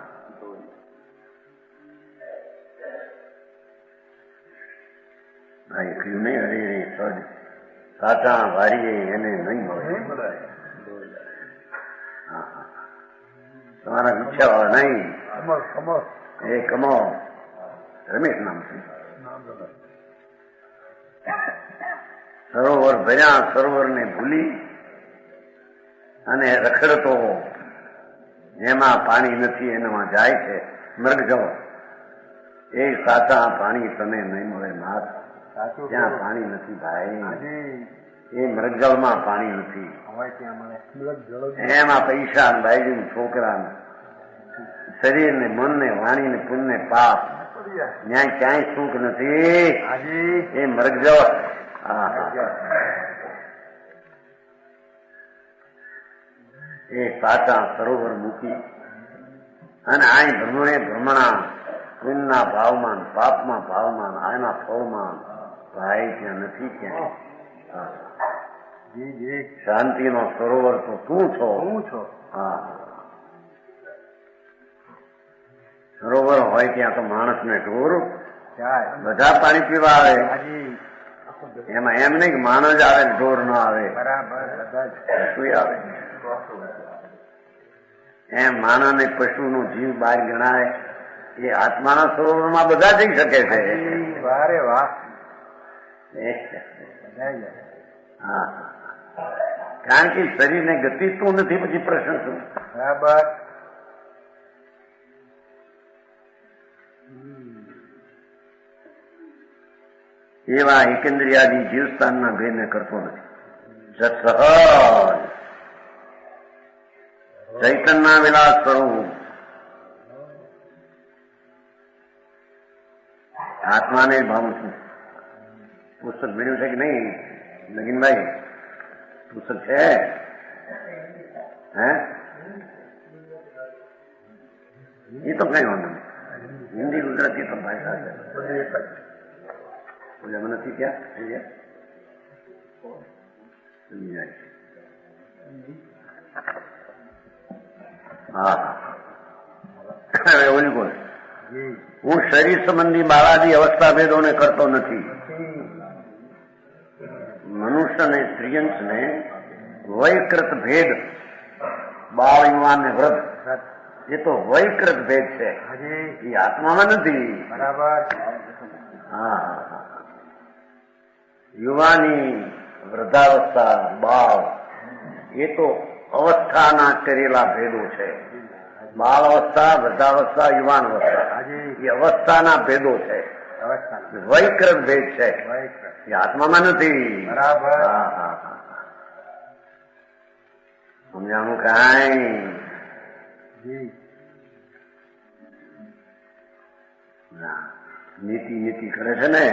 કહ્યું નહીં હરે સજ સાચા વારીએ એને નહીં મળે. તમારા ઈચ્છા નહીં એ કમો. રમેશ નામ છે. સરોવર ભર્યા, સરોવરને ભૂલી અને રખડતો જેમાં પાણી નથી એનામાં જાય છે મૃગ જવો. એ સાચા પાણી તને નહીં મળે નાથ. ત્યાં પાણી નથી ભાઈ. એ મૃગજળમાં પાણી નથી. હોય ત્યાં મળે મૃગજળ એમાં પૈસા ને બાયડી છોકરા શરીર ને મન ને વાણી ને પુણ્ય ને પાપ ત્યાં ક્યાંય સુખ નથી. હાજી એ મૃગજળ. એ પાછા સરોવર મૂકી અને આ ભ્રમણે ભ્રમણા પુણ્યના ભાવમાં પાપમાં ભાવમાં આના ફળમાં ભાઈ ત્યાં નથી. ક્યાં જી જી શાંતિનો સરોવર તો તું છો. હું છો. હા, સરોવર હોય ત્યાં તો માણસને ઢોર જાય બધા પાણી પીવા આવે. હાજી એમાં એમ નહીં કે માણસ આવે ને ઢોર ન આવે. બરાબર બધા જ શું આવે એમ માનવ ને પશુ નો જીવ બહાર ગણાય. એ આત્માના સરોવરમાં બધા જઈ શકે છે. વારે વાહ હા, કારણ કે શરીરને ગતિ શું નથી. પછી પ્રશ્ન શું? બરાબર એવા એકંદરિયાદી જીવસ્થાનના ભેદને કરતો નથી. સહજ ચૈતન્ય વિલાસ સ્વરૂપ આત્માને ભાવું છું. પુસ્તક મળ્યું છે કે નહીં નગીનભાઈ? પુસ્તક છે? હે? એ તો કઈ વાંધો નહીં. હિન્દી ગુજરાતી તો ભાષા છે. બોલ્યા મને નથી ક્યાં થઈ ગયા સમજી જાય છે. હા, હવે ઓલી બોલ. હું શરીર સંબંધી બાળાદી અવસ્થા ભેદોને કરતો નથી. મનુષ્ય ને સ્ત્રીયંશ ને વયકૃત ભેદ બાળ યુવાન ને વૃદ્ધ એ તો વયકૃત ભેદ છે. એ આત્મામાં નથી. બરાબર હા, યુવાની વૃદ્ધાવસ્થા બાળ એ તો અવસ્થાના કરેલા ભેદો છે. બાળ અવસ્થા વૃદ્ધાવસ્થા યુવાન અવસ્થા એ અવસ્થાના ભેદો છે. વયકૃત ભેદ છે. એ આત્મામાં નથી. બરાબર સમજાણું કાંઈ? નીતિ નીતિ કરે છે ને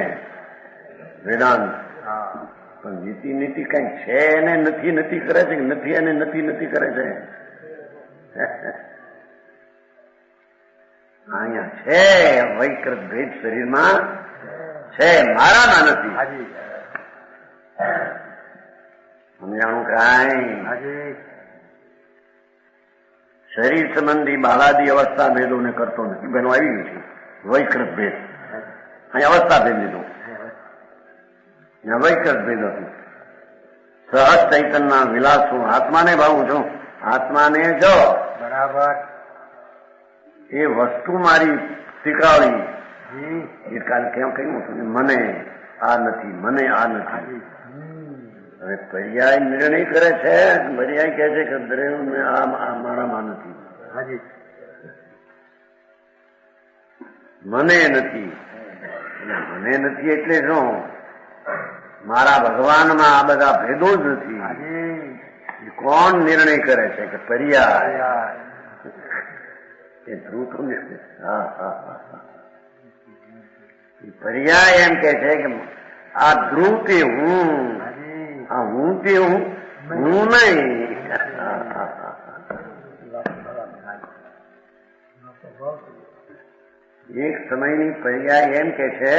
વેદાંત, પણ નીતિ નીતિ કઈ છે એને નથી નથી કરે છે કે નથી એને નથી નથી કરે છે? અહીંયા છે વૈકૃત ભેદ શરીરમાં છે, મારામાં નથી. સમજાણું કાંઈ? શરીર સંબંધી બાળાદી અવસ્થા ભેદોને કરતો નથી. બેનો આવી ગયું છે વૈકૃત ભેદ. અહીં અવસ્થા ભેદ લીધું, વૈકૃત ભેદ હતું. સહજ ચૈતનના વિલાસ છું. આત્માને ભાવું છું. આત્માને જો બરાબર એ વસ્તુ મારી શીખવાડી. એ કાલે કેમ કહ્યું હતું મને આ નથી, મને આ નથી. હવે પર્યાય નિર્ણય કરે છે. પર્યાય કહે છે કે દ્રવ્ય આ મારામાં નથી. મને નથી. મને નથી એટલે શું? મારા ભગવાનમાં આ બધા ભેદો જ નથી. કોણ નિર્ણય કરે છે કે પર્યાય? એ ધ્રુવ તો પર્યાય એમ કે છે કે આ ધ્રુવ તે હું, આ હું તે હું નહીં. એક સમયની પર્યાય એમ કે છે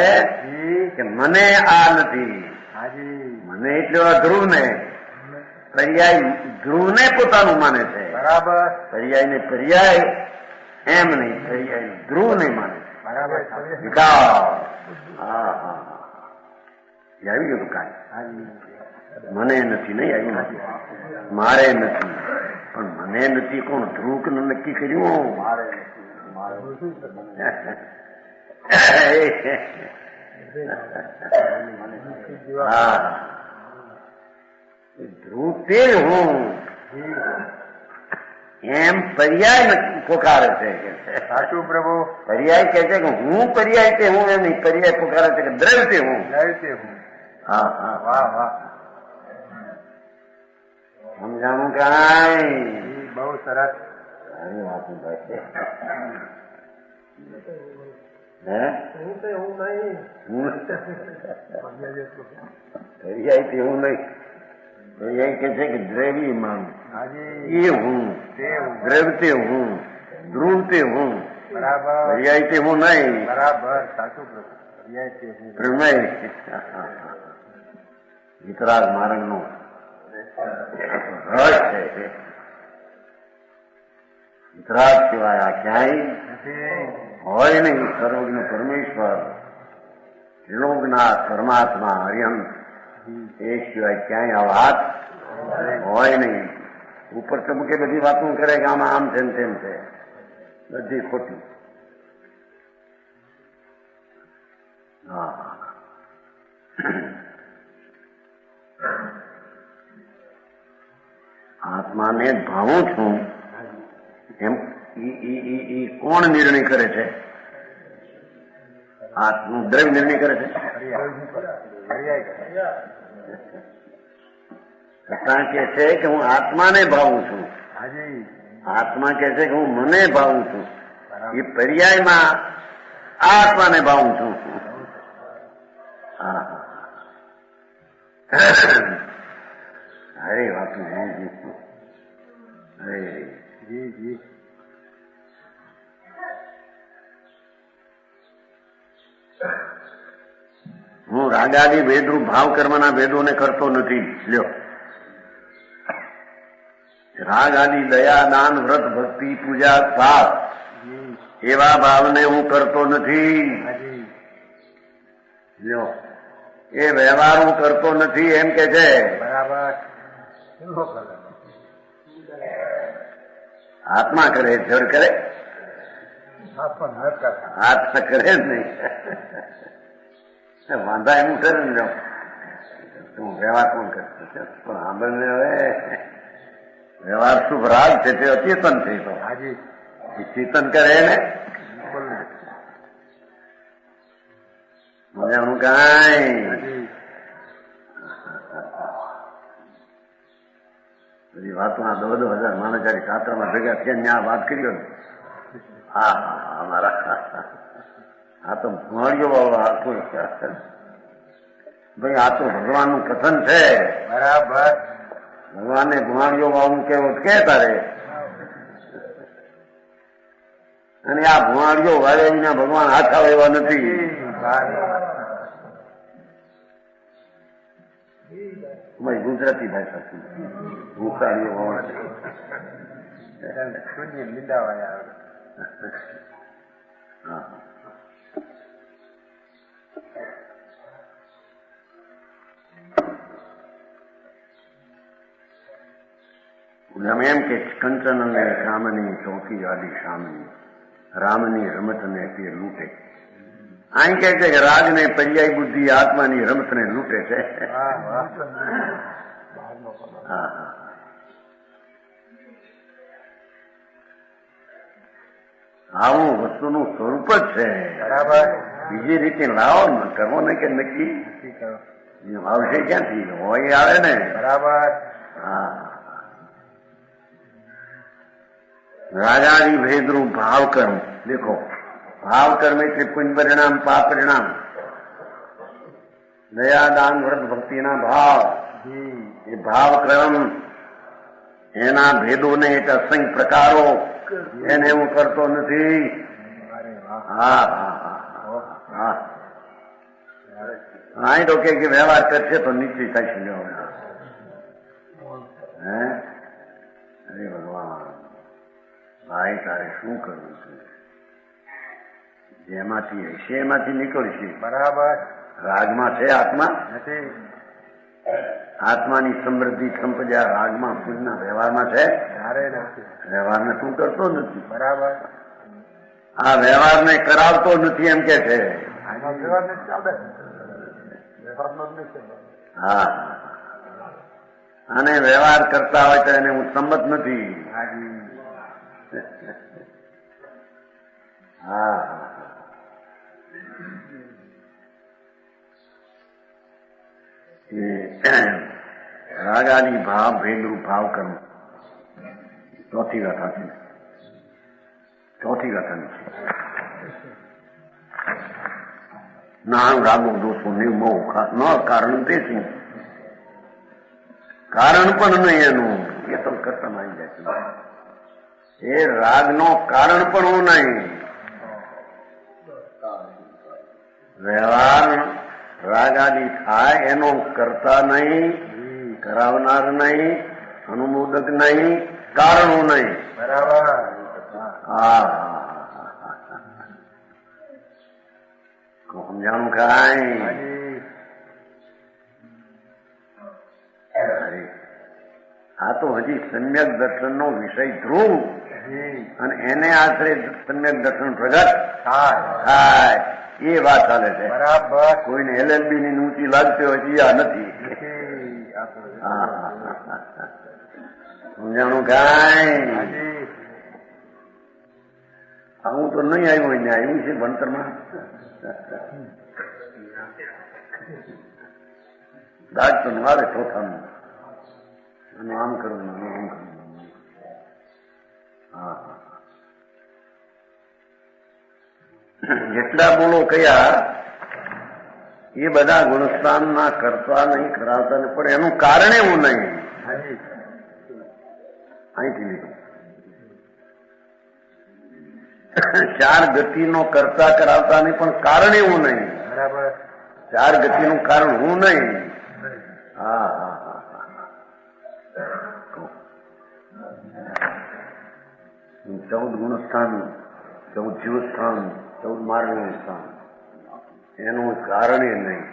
કે મને આ નથી. મને એટલે ધ્રુવ ને પર્યાય ધ્રુવને પોતાનું માને છે. બરાબર પર્યાય ને પર્યાય એમ નહીં, પર્યાય ધ્રુવ નહીં માને. બરાબર વિકાસ. હા હા, આવી ગયું કાંઈ? મને નથી નહીં આવ્યું નથી, મારે નથી. પણ મને નથી કોણ? ધ્રુવ નક્કી કર્યું. હા, ધ્રુવ તે હું એમ પર્યાય પોકારે છે. સાચું પ્રભુ. પર્યાય કે છે કે હું પર્યાય તે હું એમ નહીં. પર્યાય પોકારે છે કે દ્રવ્ય તે હું. દ્રવ્ય તે હું. હા હા, વાહ વાહ. સમજાણું કાંઈ? બહુ સરસ. સારી વાત ભાઈ. ફરિયાથી હું નહીં. ફરિયાઈ કે છે કે દ્રવી માન એ હું, દ્રવતે હું, ધ્રુવતે હું. બરાબર. ફરિયાથી હું નહીં. બરાબર. સાચું પ્રભુ. ફરિયાથી હું પ્રમેય વિતરાગ માર્ગ નો રસ છે. વિતરાગ સિવાય આ ક્યાંય હોય નહીં. સર્વજ્ઞ પરમેશ્વર, ત્રિલોકનાથ પરમાત્મા હરિહંસ, એ સિવાય ક્યાંય આ વાત હોય નહીં. ઉપર ચમકે બધી વાતો કરે કે આમાં આમ છે ને તેમ છે, બધી ખોટી. હા, આત્માને ભાવું છું એમ ઈ કોણ નિર્ણય કરે છે? આત્મનું દ્રવ્ય નિર્ણય કરે છે. છતાં કે છે કે હું આત્માને ભાવું છું. આત્મા કે છે કે હું મને ભાવું છું. એ પર્યાયમાં આત્માને ભાવું છું. હા, અરે વાત હું રાગાદી ભેદરૂપ ભાવ કર્મના ભેદોને કરતો નથી. લ્યો, રાગ આદિ દયા દાન વ્રત ભક્તિ પૂજા ભાવ એવા ભાવને હું કરતો નથી. લ્યો, એ વ્યવહાર હું કરતો નથી એમ કે છે. બરાબર. આત્મા કરે, જળ કરે? આત્મા કરે જ નહીં. વાંધા એનું કરે ને. તું વ્યવહાર કોણ કરતો છે? પણ સાંભળને હવે વ્યવહાર શુભ રાગ છે, તે અચેતન છે. તો એ ચેતન કરે ને મજાનું કાંઈ. બધી વાતો આ 10,000 માણસ કાતરમાં ભેગા થયા ત્યાં વાત કર્યો ને. હા, અમારા આ તો ભણ્યો ભાઈ, આ તો ભગવાનનું કથન છે. બરાબર. ભગવાનને ભુવાણીઓ વાળું કેવો કે તારે, અને આ ભુવાણીઓ વાળે વિના ભગવાન હાથ આવે એવા નથી. ગુજરાતી ભાષા શું ભૂખાડીઓ શૂન્ય લીંડાવાળા. હા, એમ કે કંચન અને કામની ચોકી વાલી શામની રામની રમતને તે લૂંટે. અહીં કે છે કે રાજને પર્યાય બુદ્ધિ આત્માની રમતને લૂંટે છે. આવું વસ્તુનું સ્વરૂપ જ છે. બરાબર. બીજી રીતે લાવો ને, કરવો ને કે નક્કી આવશે ક્યાંથી? હોય આવે ને. બરાબર. હા, રાગાદી ભેદરૂપ ભાવ કર્મ. દેખો, ભાવ કર્મ એટલે પુણ્ય પરિણામ, પાપ પરિણામ, દયા દાન વ્રત ભક્તિના ભાવ. એ ભાવ કર્મ એના ભેદોને એટલે અસંખ્ય પ્રકારો, એને હું કરતો નથી. હા હા હા, અહીં તો કે વ્યવહાર કરશે તો નિશ્ચિત થશે. હે, અરે ભગવાન, ભાઈ તારે શું કરવું છે? જેમાંથી હશે એમાંથી નીકળશે. બરાબર. રાગમાં છે આત્મા નથી. આત્માની સમૃદ્ધિ સંપદા રાગમાં પૂજના વ્યવહારમાં છે. વ્યવહારને તું કરતો નથી. બરાબર. આ વ્યવહારને કરાવતો નથી એમ કે છે. હા, અને વ્યવહાર કરતા હોય તો એને હું સંમત નથી. હા, રાગાદી ભાવ ભેદરૂપ ભાવ કર્મ. ચોથી ગાથા છે. ચોથી ગાથાની છે. નામ રાગો દોષો નિર્મો ન કારણ તે છે. કારણ પણ નહીં એનું, એ તો કથન આવી જાય છે. એ રાગનો કારણ પણ હું નહીં. વ્યવહાર રાગાદી થાય એનો કરતા નહીં, કરાવનાર નહીં, અનુમોદક નહીં, કારણો નહીં. બરાબર. હા સમજાણું કાંઈ? આ તો હજી સમ્યક દર્શનનો વિષય ધ્રુવ, અને એને આશરે સમ્યક દર્શન પ્રગટ થાય એ વાત ચાલે છે. બરાબર. કોઈને LLB ની ઊંચી લાગતી હોય હજી આ નથી. સમજાણું કાંઈ? હું તો નહીં આવ્યું એને આવ્યું છે ભણતરમાં. દાજ તો મારે ચોથાનું અને આમ કરવું આમ કરવું. હા જેટલા બોલો કયા એ બધા ગુણસ્થાનના કરતા નહીં, કરાવતા નહીં, પણ એનું કારણ એવું નહીં. અહીંથી લીધું. ચાર ગતિનો કરતા કરાવતા નહીં, પણ કારણ એવું નહીં. બરાબર. ચાર ગતિનું કારણ હું નહીં. હા હા હા. 14 ગુણસ્થાન, 14 જીવસ્થાન, 14 માર્ગનું સ્થાન, એનું કારણ એ નહીં.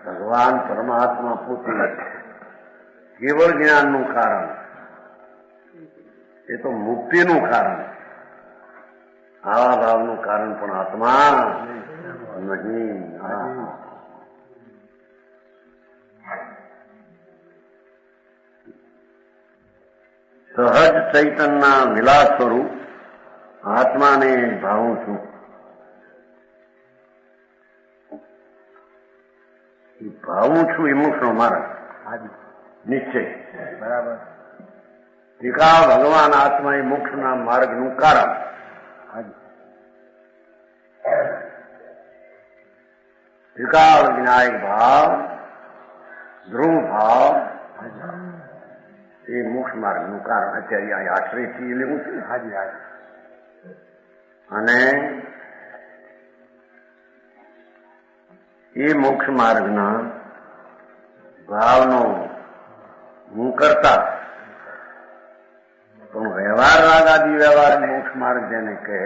ભગવાન પરમાત્મા પોતે કેવળ જ્ઞાનનું કારણ, એ તો મુક્તિનું કારણ. આવા ભાવનું કારણ પણ આત્મા નહીં. સહજ ચૈતનના વિલાસ સ્વરૂપ આત્માને ભાવું છું. ભાવું છું એ મોક્ષનો માર્ગ નિશ્ચય. બરાબર. ટીકા ભગવાન આત્મા એ મોક્ષના માર્ગનું કારણ. ટીકા વિનાયક ભાવ, ધ્રુવ ભાવ એ મોક્ષ માર્ગનું કારણ. અત્યારે અહીંયા આશ્રયથી લેવું છે. હાજી હાજી. અને એ મોક્ષ માર્ગના ભાવનો હું કરતા, પણ વ્યવહાર રાગાદી વ્યવહાર મોક્ષ માર્ગ જેને કહે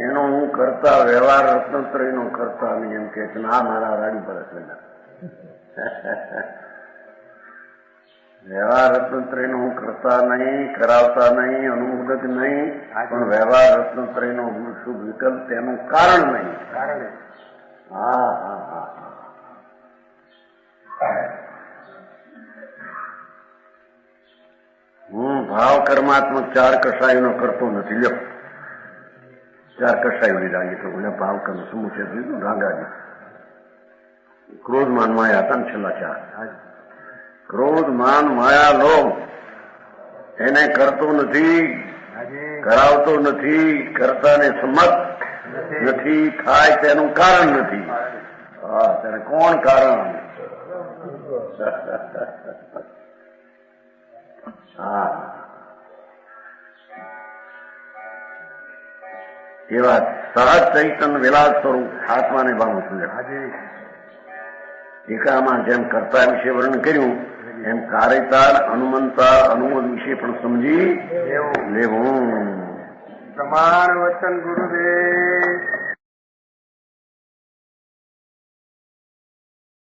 એનો હું કરતા, વ્યવહાર રત્નત્રયનો કરતા નહીં. એમ કે ના મારા રાડી પર વ્યવહાર રત્નત્રયનો હું કરતા નહીં, કરાવતા નહીં, અનુમોદક નહીં, પણ વ્યવહાર રત્નત્રયનો હું શુભ વિકલ્પ તેનું કારણ નહીં. હા હા હા. હું ભાવ કર્માત્મક ચાર કસાયોનો કરતો નથી. લ્યો, ચાર કસાયો લીધા. એ તો ભાવ કર્મ સમુચય લીધું. રાગાજી, ક્રોધ, માન, માયા હતા ને છેલ્લા ચાર. ક્રોધ, માન, માયા, લોભ એને કરતો નથી, કરાવતો નથી, કરતાને સંમત નથી, થાય તેનું કારણ નથી. હા, તેને કોણ કારણ? હા, એવા સહજ ચૈતન્ય વિલાસ સ્વરૂપ આત્માને ભાવું છું. ટીકામાં જેમ કર્તા વિશે વર્ણન કર્યું એમ કાર્યતા, અનુમંતા, અનુમોદ વિશે પણ સમજી લેવું. પ્રમાણ વચન ગુરુદેવ